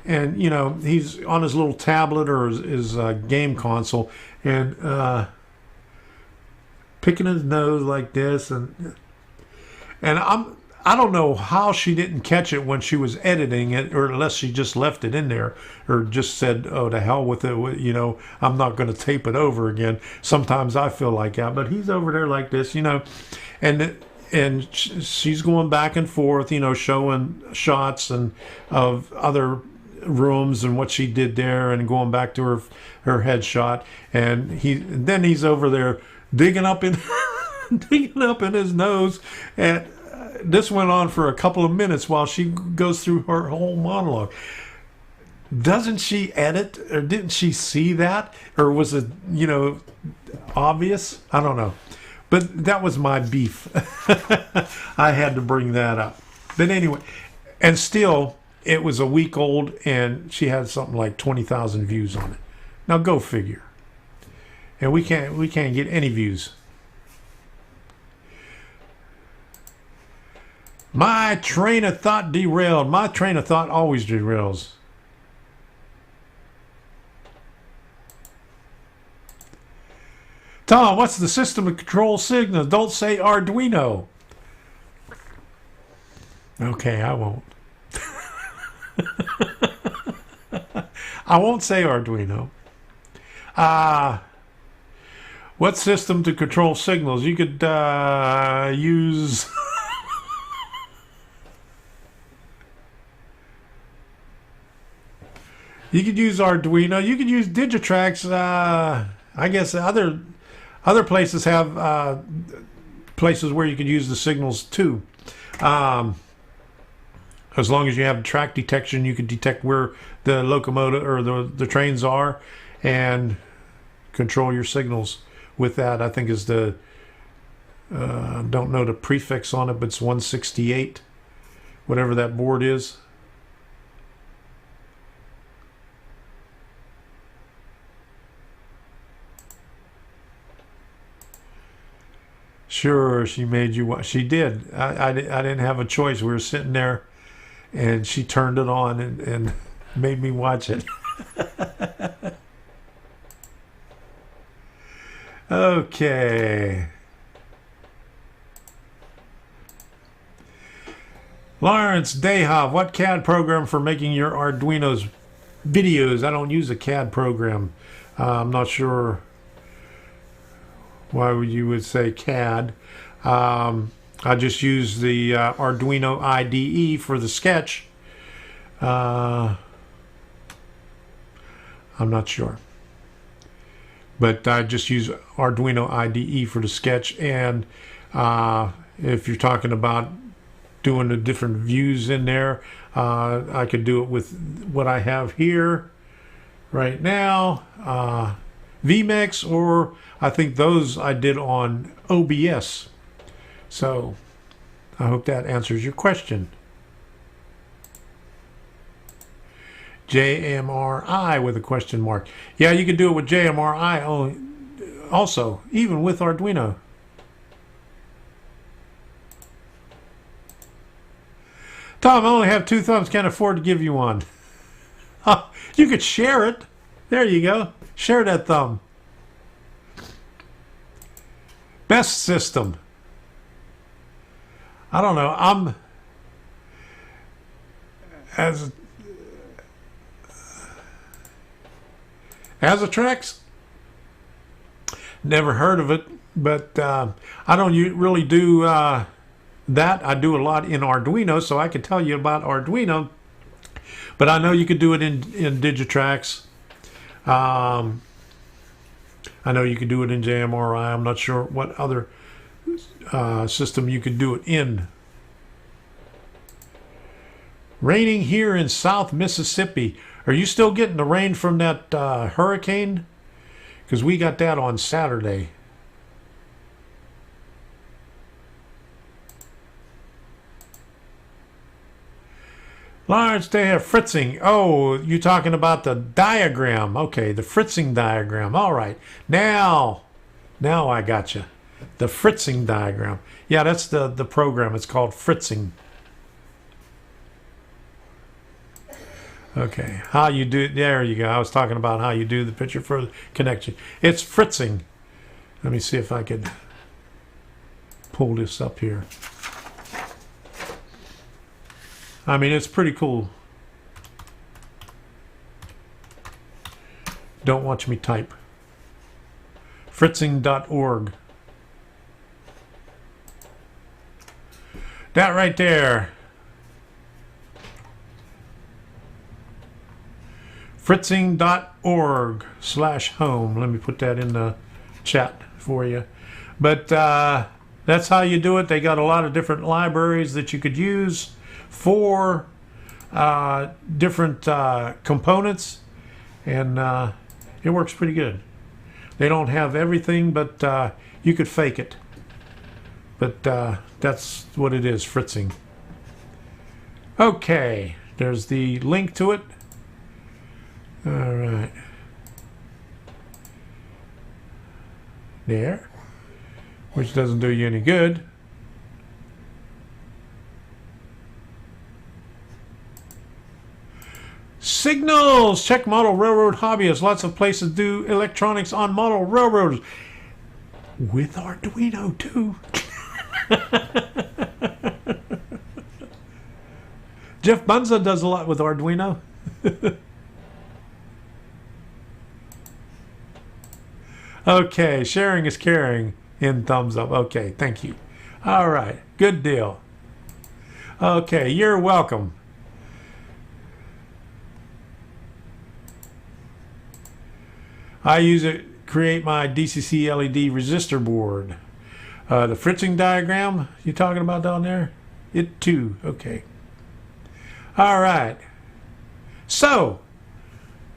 and he's on his little tablet or his game console, and picking his nose like this, and I don't know how she didn't catch it when she was editing it, or unless she just left it in there, or just said, "Oh, to hell with it, I'm not going to tape it over again." Sometimes I feel like that, but he's over there like this, and she's going back and forth, showing shots and of other rooms and what she did there, and going back to her headshot, and he's over there digging up in his nose, and this went on for a couple of minutes while she goes through her whole monologue. Doesn't she edit, or didn't she see that, or was it obvious? I don't know, but that was my beef. I had to bring that up. But anyway, and still, it was a week old, and she had something like 20,000 views on it. Now go figure. and we can't get any views. My train of thought derailed. My train of thought always derails. Tom, what's the system of control signals? Don't say Arduino. Okay, I won't. I won't say Arduino. What system to control signals? You could use... You could use Arduino. You could use Digitrax. I guess other places have places where you could use the signals too. As long as you have track detection, you can detect where the locomotive or the trains are and control your signals with that. I think is the don't know the prefix on it, but it's 168, whatever that board is. Sure, she made you watch. She did. I didn't have a choice. We were sitting there, and she turned it on and made me watch it. Okay. Lawrence Dayhoff, what CAD program for making your Arduino's videos? I don't use a CAD program. I'm not sure why you would say CAD. I just use the Arduino IDE for the sketch. I'm not sure. But I just use Arduino IDE for the sketch. And if you're talking about doing the different views in there, I could do it with what I have here right now. vMix, or I think those I did on OBS. So I hope that answers your question. JMRI with a question mark. Yeah, you can do it with JMRI also, even with Arduino. Tom, I only have 2 thumbs, can't afford to give you one. You could share it. There you go. Share that thumb. Best system. I don't know. I'm as a Trex. Never heard of it, but I don't really do that. I do a lot in Arduino, so I can tell you about Arduino. But I know you could do it in Digitrax. I know you could do it in JMRI. I'm not sure what other system you could do it in. Raining here in South Mississippi. Are you still getting the rain from that hurricane? Because we got that on Saturday. Lawrence, they have fritzing. Oh, you're talking about the diagram. Okay, the fritzing diagram. All right. Now I got you. The fritzing diagram. Yeah, that's the program. It's called fritzing. Okay, how you do it. There you go. I was talking about how you do the picture for the connection. It's fritzing. Let me see if I could pull this up here. I mean, it's pretty cool. Don't watch me type. Fritzing.org. That right there. Fritzing.org/home. Let me put that in the chat for you. But that's how you do it. They got a lot of different libraries that you could use for different components, and it works pretty good. They don't have everything, but you could fake it. But that's what it is, fritzing. Okay, there's the link to it. All right. there, which doesn't do you any good. Signals! Check model railroad hobbyists. Lots of places do electronics on model railroads. With Arduino, too. Jeff Bunza does a lot with Arduino. Okay, sharing is caring. In thumbs up. Okay, thank you. All right, good deal. Okay, you're welcome. I use it to create my DCC LED resistor board. The fritzing diagram you talking about down there? It too. Okay. All right. So,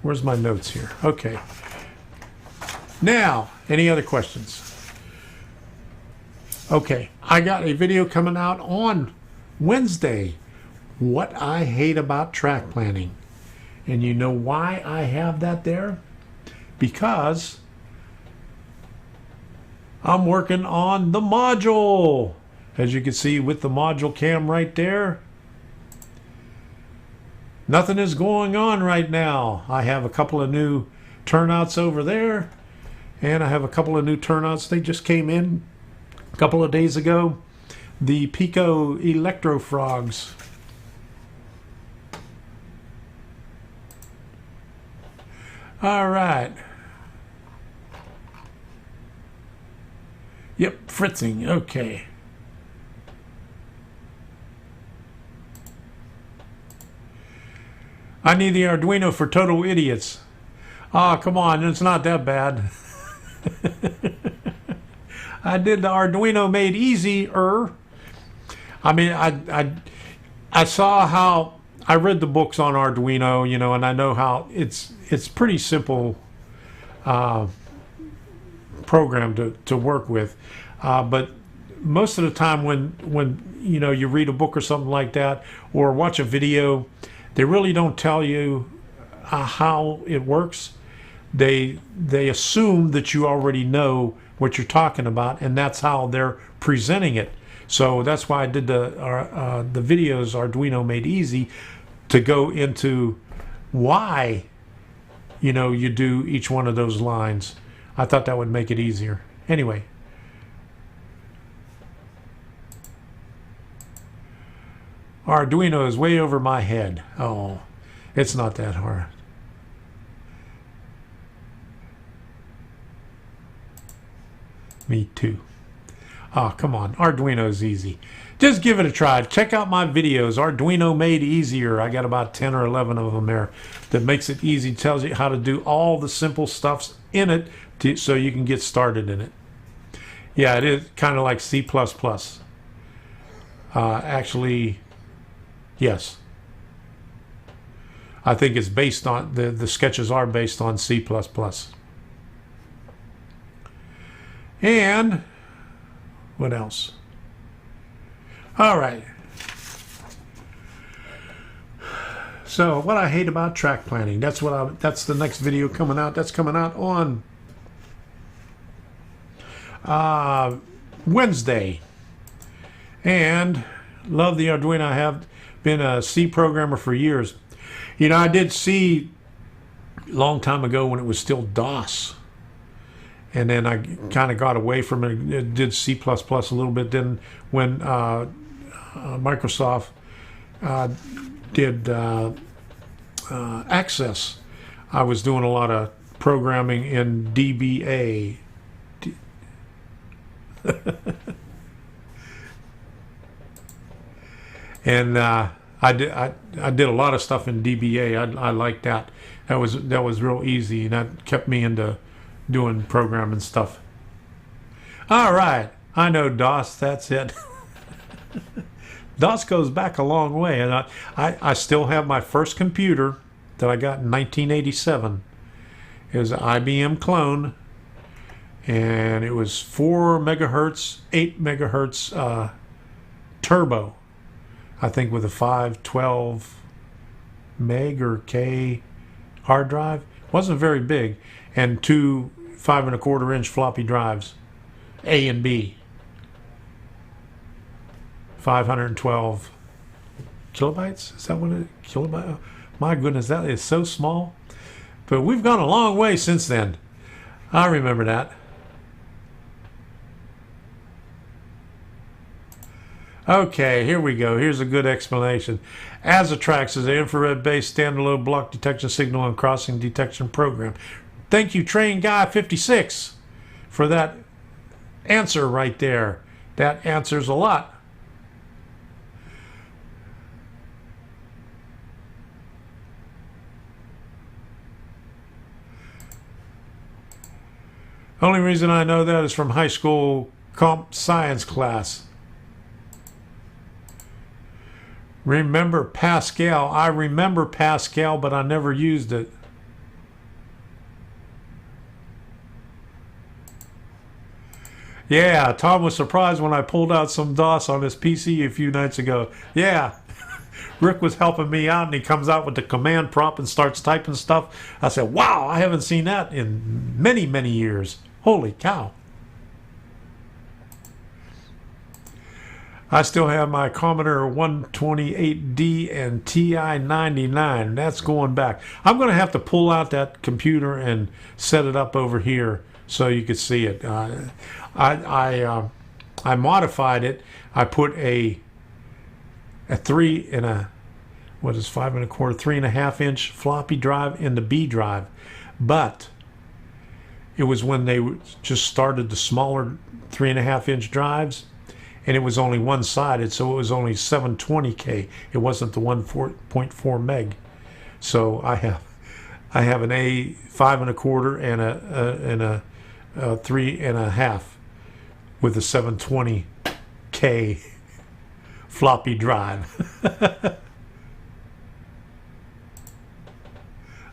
where's my notes here? Okay. Now, any other questions? Okay, I got a video coming out on Wednesday. What I hate about track planning. And you know why I have that there? Because I'm working on the module. As you can see with the module cam right there. Nothing is going on right now. I have a couple of new turnouts over there. And I have a couple of new turnouts. They just came in a couple of days ago. The Pico Electro Frogs. All right. Yep, fritzing. Okay. I need the Arduino for total idiots. Ah, come on, it's not that bad. I did the Arduino made easier. I mean, I saw how I read the books on Arduino, you know, and I know how it's pretty simple program to work with. But most of the time when you know you read a book or something like that or watch a video, they really don't tell you how it works. They assume that you already know what you're talking about, and that's how they're presenting it. So that's why I did the videos Arduino Made Easy, to go into why you know you do each one of those lines. I thought that would make it easier. Anyway. Arduino is way over my head. Oh, it's not that hard. Me too. Oh, come on. Arduino is easy. Just give it a try. Check out my videos. Arduino Made Easier. I got about 10 or 11 of them there. That makes it easy. Tells you how to do all the simple stuffs in it so you can get started in it. Yeah, it is kind of like C++. Actually, yes. I think it's based on, the sketches are based on C++. And what else? All right. So what I hate about track planning. That's the next video coming out. That's coming out on Wednesday. And love the Arduino. I have been a C programmer for years. You know, I did C a long time ago when it was still DOS. And then I kind of got away from it. It did C++ a little bit. Then when Microsoft did Access, I was doing a lot of programming in DBA. And I did a lot of stuff in DBA. I liked that. That was real easy, and that kept me into doing programming stuff. All right, I know DOS. That's it. DOS goes back a long way, and I still have my first computer that I got in 1987. It was an IBM clone, and it was 4 megahertz, 8 megahertz turbo. I think with a 512 meg or K hard drive. Wasn't very big, and 2 5 1/4 inch floppy drives. A and B. 512 kilobytes? Is that what it is? Kilobyte? My goodness, that is so small. But we've gone a long way since then. I remember that. Okay, here we go. Here's a good explanation. Azatrax is an infrared-based standalone block detection signal and crossing detection program. Thank you, Train Guy 56, for that answer right there. That answers a lot. Only reason I know that is from high school comp science class. Remember Pascal. I remember Pascal, but I never used it. Yeah, Tom was surprised when I pulled out some DOS on his PC a few nights ago. Yeah, Rick was helping me out, and he comes out with the command prompt and starts typing stuff. I said, wow, I haven't seen that in many, many years. Holy cow. I still have my Commodore 128D and TI-99. That's going back. I'm going to have to pull out that computer and set it up over here so you can see it. I modified it. I put a 3 and a, what is 5 1/4, 3.5 inch floppy drive in the B drive. But it was when they just started the smaller 3.5 inch drives, and it was only one-sided, so it was only 720K. It wasn't the 1.4 meg. So I have an A 5 1/4 and a 3.5 with a 720K floppy drive.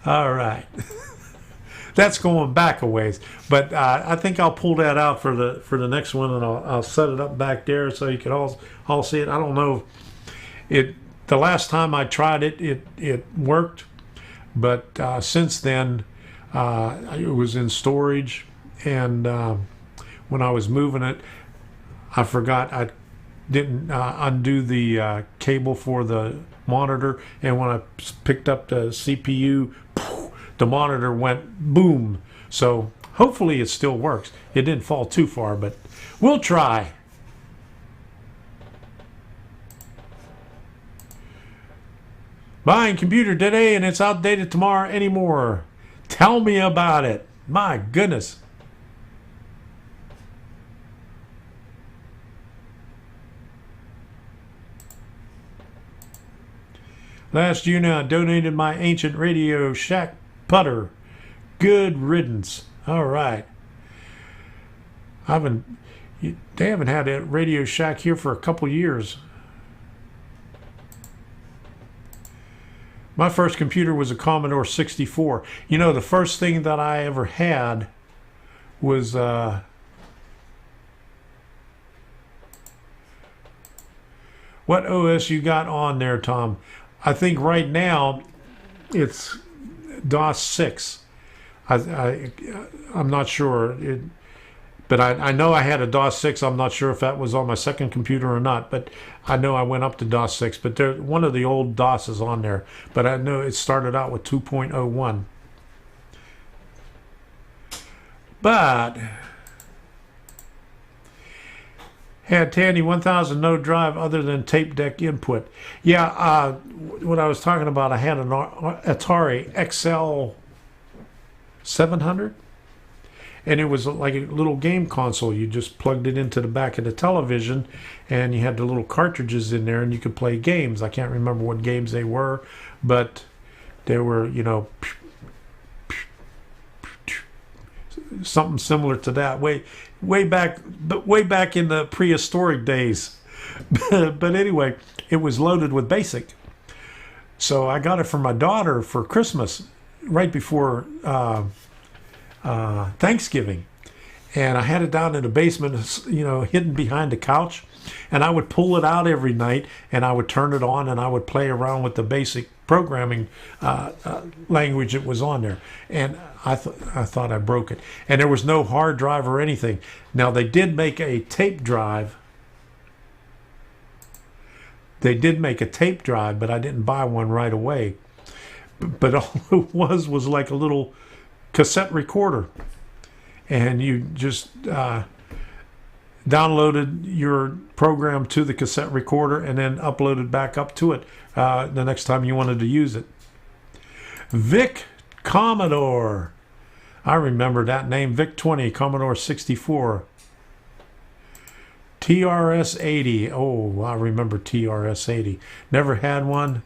All right. That's going back a ways, but I think I'll pull that out for the next one, and I'll set it up back there so you can all see it. I don't know if the last time I tried it worked, but since then it was in storage, and when I was moving it, I forgot I didn't undo the cable for the monitor, and when I picked up the CPU, the monitor went boom. So hopefully it still works. It didn't fall too far, but we'll try. Buying computer today and it's outdated tomorrow anymore. Tell me about it. My goodness. Last June I donated my ancient Radio Shack putter. Good riddance. All right. They haven't had a Radio Shack here for a couple years. My first computer was a Commodore 64. You know, the first thing that I ever had was what OS you got on there, Tom? I think right now it's DOS 6. I'm not sure, but I know I had a DOS 6. I'm not sure if that was on my second computer or not, but I know I went up to DOS 6. But there's one of the old DOS is on there, but I know it started out with 2.01. But had Tandy 1000 no drive other than tape deck input. Yeah, what I was talking about, I had an Atari XL 700, and it was like a little game console. You just plugged it into the back of the television, and you had the little cartridges in there, and you could play games. I can't remember what games they were, but they were, you know, something similar to that. Way back in the prehistoric days. But anyway, it was loaded with BASIC. So I got it for my daughter for Christmas, right before Thanksgiving. and I had it down in the basement, you know, hidden behind the couch. And I would pull it out every night, and I would turn it on, and I would play around with the basic programming language that was on there. And I thought I broke it. And there was no hard drive or anything. Now, they did make a tape drive. They did make a tape drive, but I didn't buy one right away. But all it was like a little cassette recorder. And you just downloaded your program to the cassette recorder and then uploaded back up to it the next time you wanted to use it. Vic Commodore. I remember that name. Vic 20, Commodore 64. TRS 80. Oh, I remember TRS 80. Never had one.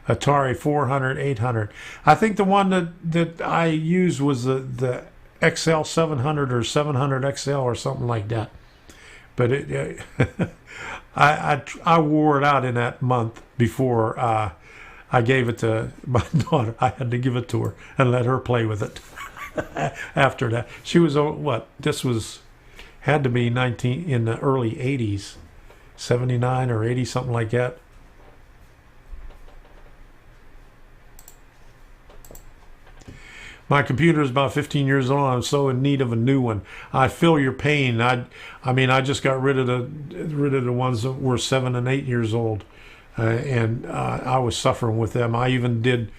Atari 400, 800. I think the one that I used was the XL 700 or 700 XL or something like that. But I wore it out in that month before I gave it to my daughter. I had to give it to her and let her play with it. After that, she was what? This had to be 19 in the early 80s, 79 or 80, something like that. My computer is about 15 years old. I'm so in need of a new one. I feel your pain. I mean, I just got rid of the ones that were 7 and 8 years old, and I was suffering with them. I even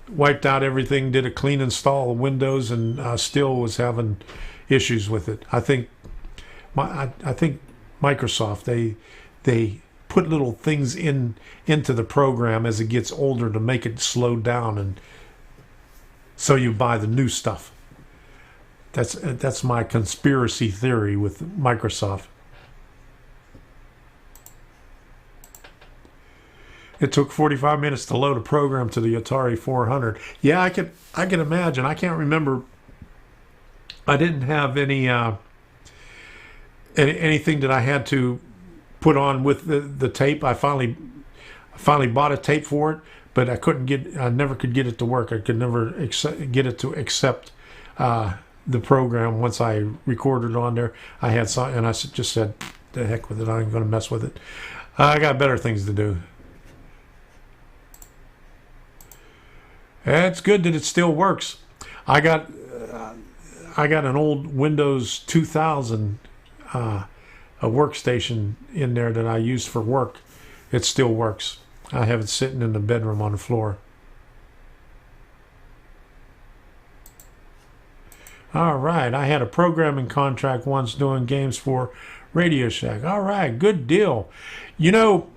wiped out everything, did a clean install of Windows, and still was having issues with it. I think Microsoft they put little things into the program as it gets older to make it slow down, and so you buy the new stuff. That's my conspiracy theory with Microsoft. It took 45 minutes to load a program to the Atari 400. Yeah, I can imagine. I can't remember. I didn't have anything that I had to put on with the tape. I finally bought a tape for it. But I never could get it to work. I could never get it to accept the program once I recorded on there. I had some, and I just said, "The heck with it! I ain't going to mess with it. I got better things to do." It's good that it still works. I got an old Windows 2000 a workstation in there that I used for work. It still works. I have it sitting in the bedroom on the floor. All right. I had a programming contract once doing games for Radio Shack. All right. Good deal. You know,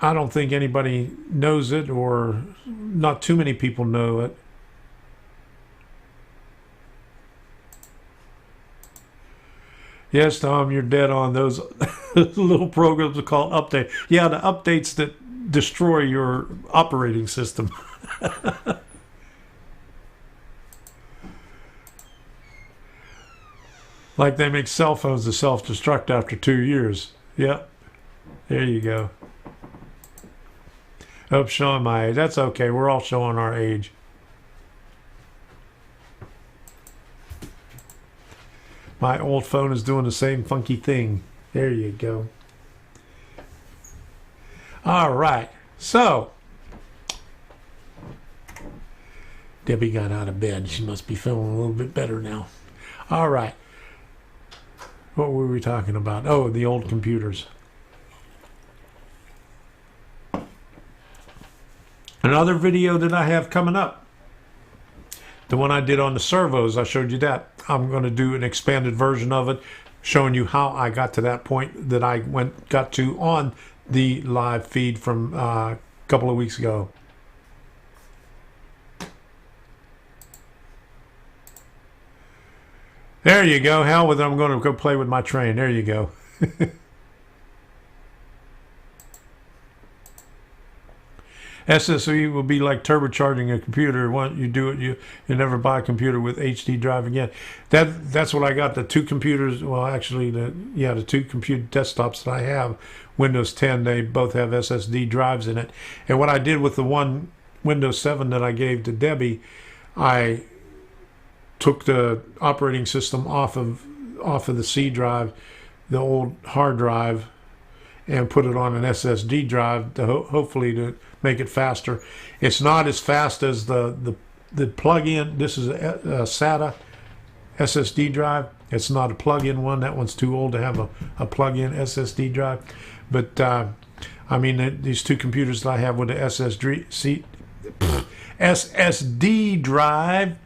I don't think anybody knows it, or not too many people know it. Yes, Tom, you're dead on. Those little programs are called update. Yeah, the updates that destroy your operating system. Like they make cell phones to self-destruct after 2 years. Yep. There you go. Oh, showing my age. That's okay. We're all showing our age. My old phone is doing the same funky thing. There you go. All right, so Debbie got out of bed. She must be feeling a little bit better now. All right, what were we talking about? Oh, the old computers. Another video that I have coming up, the one I did on the servos, I showed you that. I'm going to do an expanded version of it, showing you how I got to that point that I got to on the live feed from a couple of weeks ago. There you go. Hell with it. I'm going to go play with my train. There you go. SSE will be like turbocharging a computer. Once you do it, you never buy a computer with HD drive again. That's what I got. The two computers, well, actually, the two computer desktops that I have, Windows 10, they both have SSD drives in it. And what I did with the one Windows 7 that I gave to Debbie, I took the operating system off of the C drive, the old hard drive, and put it on an SSD drive to hopefully to make it faster. It's not as fast as the plug-in. This is a SATA SSD drive. It's not a plug-in one. That one's too old to have a plug-in SSD drive. But I mean, these two computers that I have with the SSD drive,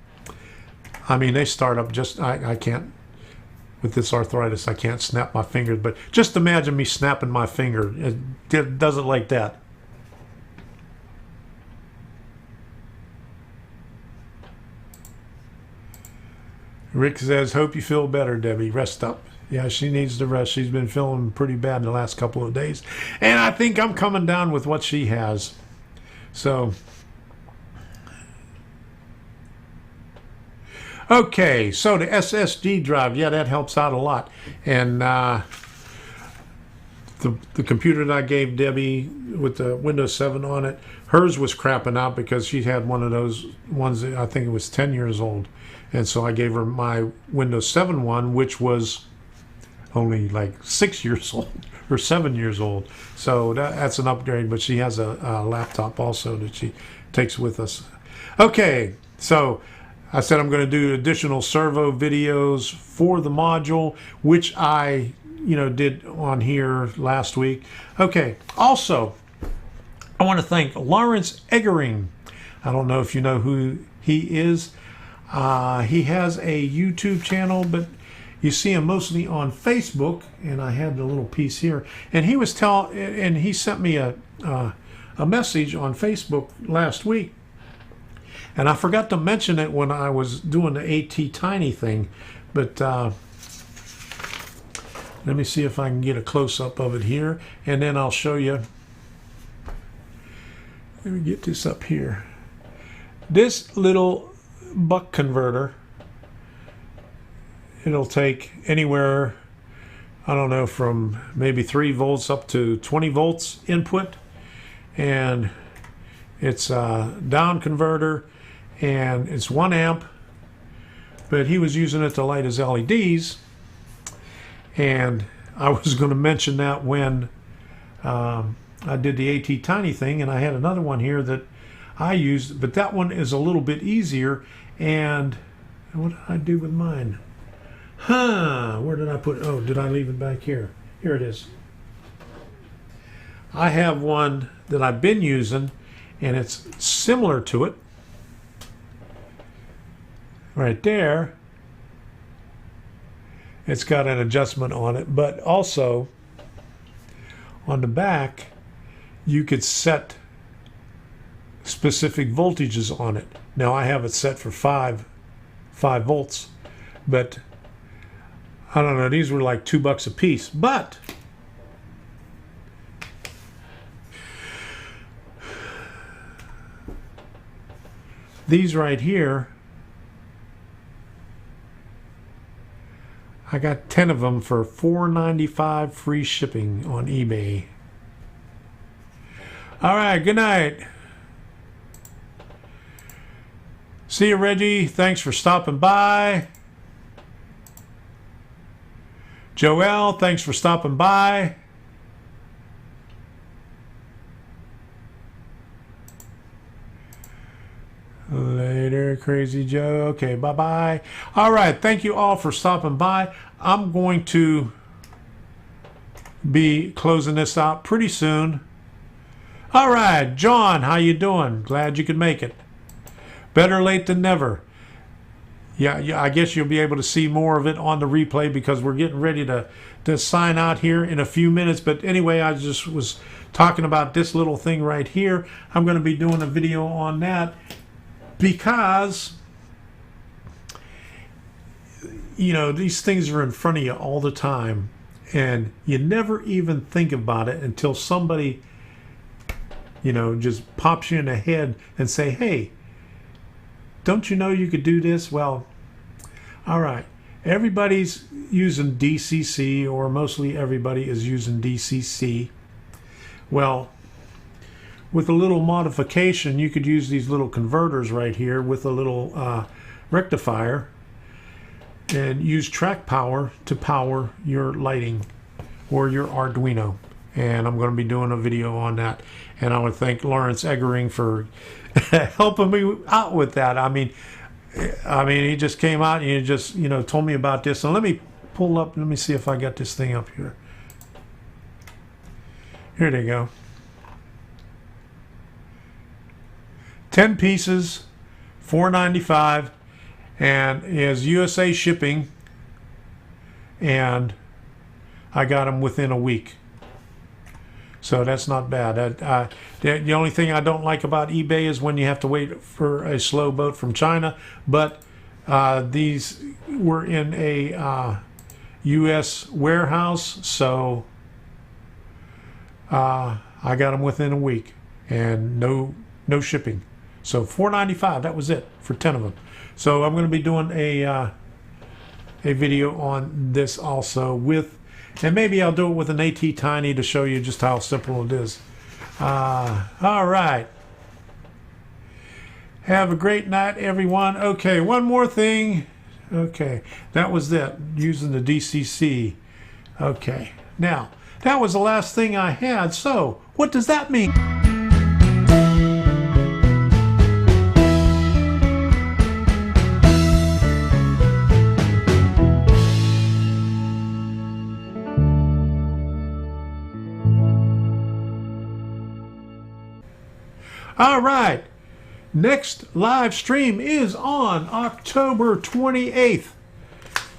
I mean, they start up just, I can't, with this arthritis, I can't snap my fingers, but just imagine me snapping my finger. It does it like that. Rick says, hope you feel better, Debbie. Rest up. Yeah, she needs to rest. She's been feeling pretty bad in the last couple of days. And I think I'm coming down with what she has. So, okay, so the SSD drive, yeah, that helps out a lot. And the computer that I gave Debbie with the Windows 7 on it, hers was crapping out because she had one of those ones that I think it was 10 years old. And so I gave her my Windows 7 one, which was only like 6 years old or 7 years old. So that's an upgrade, but she has a laptop also that she takes with us. Okay, so I said I'm going to do additional servo videos for the module, which I, did on here last week. Okay, also, I want to thank Lawrence Eggering. I don't know if you know who he is. He has a YouTube channel, but you see him mostly on Facebook, and I had the little piece here. And he was and he sent me a message on Facebook last week, and I forgot to mention it when I was doing the AT Tiny thing. But let me see if I can get a close-up of it here, and then I'll show you. Let me get this up here. This little buck converter, it'll take anywhere, I don't know, from maybe 3 volts up to 20 volts input, and it's a down converter, and it's 1 amp, but he was using it to light his LEDs, and I was going to mention that when I did the AT Tiny thing, and I had another one here that I used, but that one is a little bit easier. And what did I do with mine? Where did I put it? Oh, did I leave it back here? Here it is. I have one that I've been using, and it's similar to it. Right there. It's got an adjustment on it, but also on the back, you could set specific voltages on it. Now I have it set for 5 volts, but I don't know, these were like $2 a piece. But these right here, I got 10 of them for $4.95 free shipping on eBay. All right, good night. See you, Reggie. Thanks for stopping by. Joelle, thanks for stopping by. Later, Crazy Joe. Okay, bye-bye. All right, thank you all for stopping by. I'm going to be closing this out pretty soon. All right, John, how you doing? Glad you could make it. Better late than never. Yeah, I guess you'll be able to see more of it on the replay because we're getting ready to sign out here in a few minutes. But anyway, I just was talking about this little thing right here. I'm going to be doing a video on that because, these things are in front of you all the time, and you never even think about it until somebody, just pops you in the head and say, hey, don't you know you could do this? Well, all right. Everybody's using DCC, or mostly everybody is using DCC. Well, with a little modification, you could use these little converters right here with a little rectifier, and use track power to power your lighting or your Arduino. And I'm going to be doing a video on that. And I want to thank Lawrence Eggering for helping me out with that. I mean, he just came out and he just, told me about this. So let me pull up. Let me see if I got this thing up here. Here they go. 10 pieces, $4.95, and is USA shipping. And I got them within a week. So that's not bad. The only thing I don't like about eBay is when you have to wait for a slow boat from China. But these were in a U.S. warehouse, so I got them within a week and no shipping. So $4.95. That was it for 10 of them. So I'm going to be doing a video on this also with. And maybe I'll do it with an AT Tiny to show you just how simple it is. All right. Have a great night, everyone. Okay, one more thing. Okay, that was it, using the DCC. Okay, now, that was the last thing I had. So, what does that mean? All right, next live stream is on October 28th,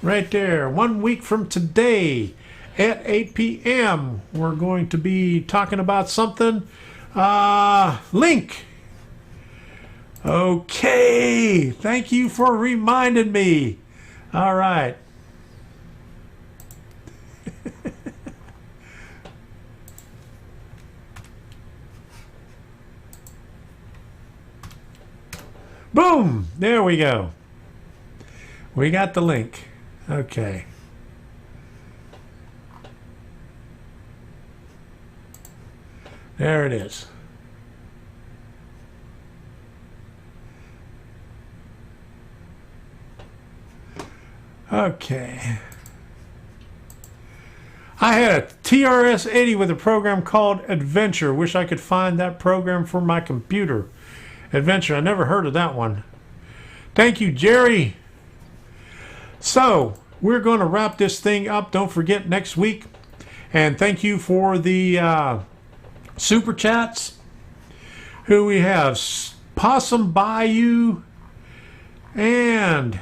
right there, 1 week from today at 8 p.m. We're going to be talking about something, Link. Okay, thank you for reminding me. All right. Boom! There we go. We got the link. Okay. There it is. Okay. I had a TRS-80 with a program called Adventure. Wish I could find that program for my computer. Adventure. I never heard of that one. Thank you, Jerry. So, we're going to wrap this thing up. Don't forget next week. And thank you for the super chats. Who we have? Possum Bayou. And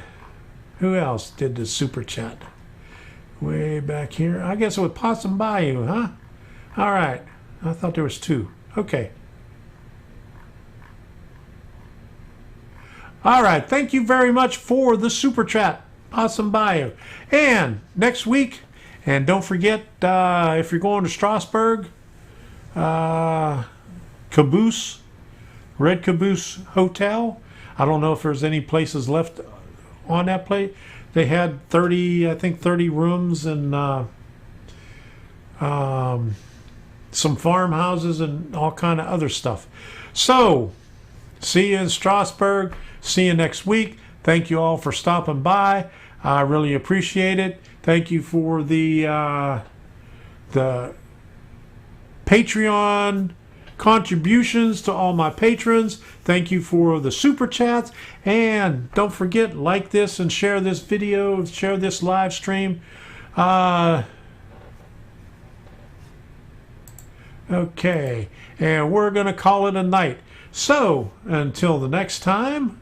who else did the super chat? Way back here. I guess it was Possum Bayou, huh? All right. I thought there was two. Okay. All right, thank you very much for the super chat, Possum Bayou. And next week, and don't forget, if you're going to Strasbourg, Caboose, Red Caboose Hotel. I don't know if there's any places left on that place. They had 30 rooms and some farmhouses and all kind of other stuff. So, see you in Strasbourg. See you next week. Thank you all for stopping by. I really appreciate it. Thank you for the Patreon contributions to all my patrons. Thank you for the super chats. And don't forget, like this and share this video, share this live stream. Okay, and we're going to call it a night. So, until the next time,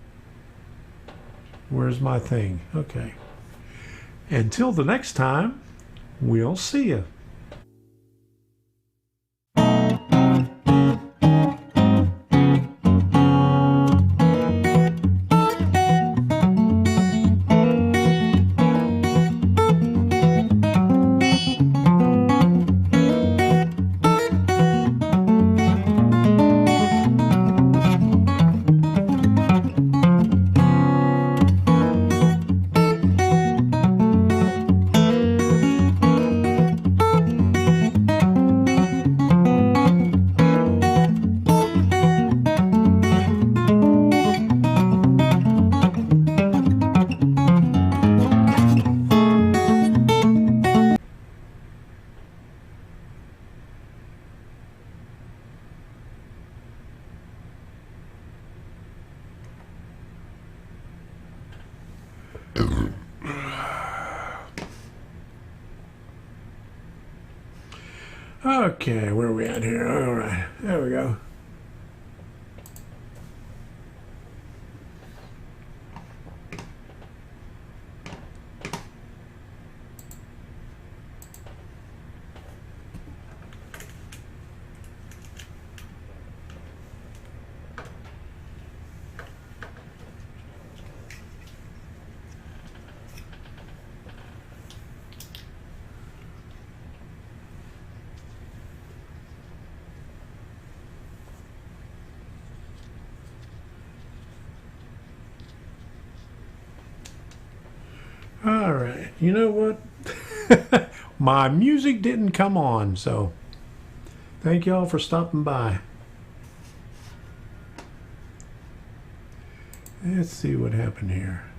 where's my thing? Okay. Until the next time, we'll see you. Okay, where are we at here? All right, there we go. All right, you know what? My music didn't come on, so thank y'all for stopping by. Let's see what happened here.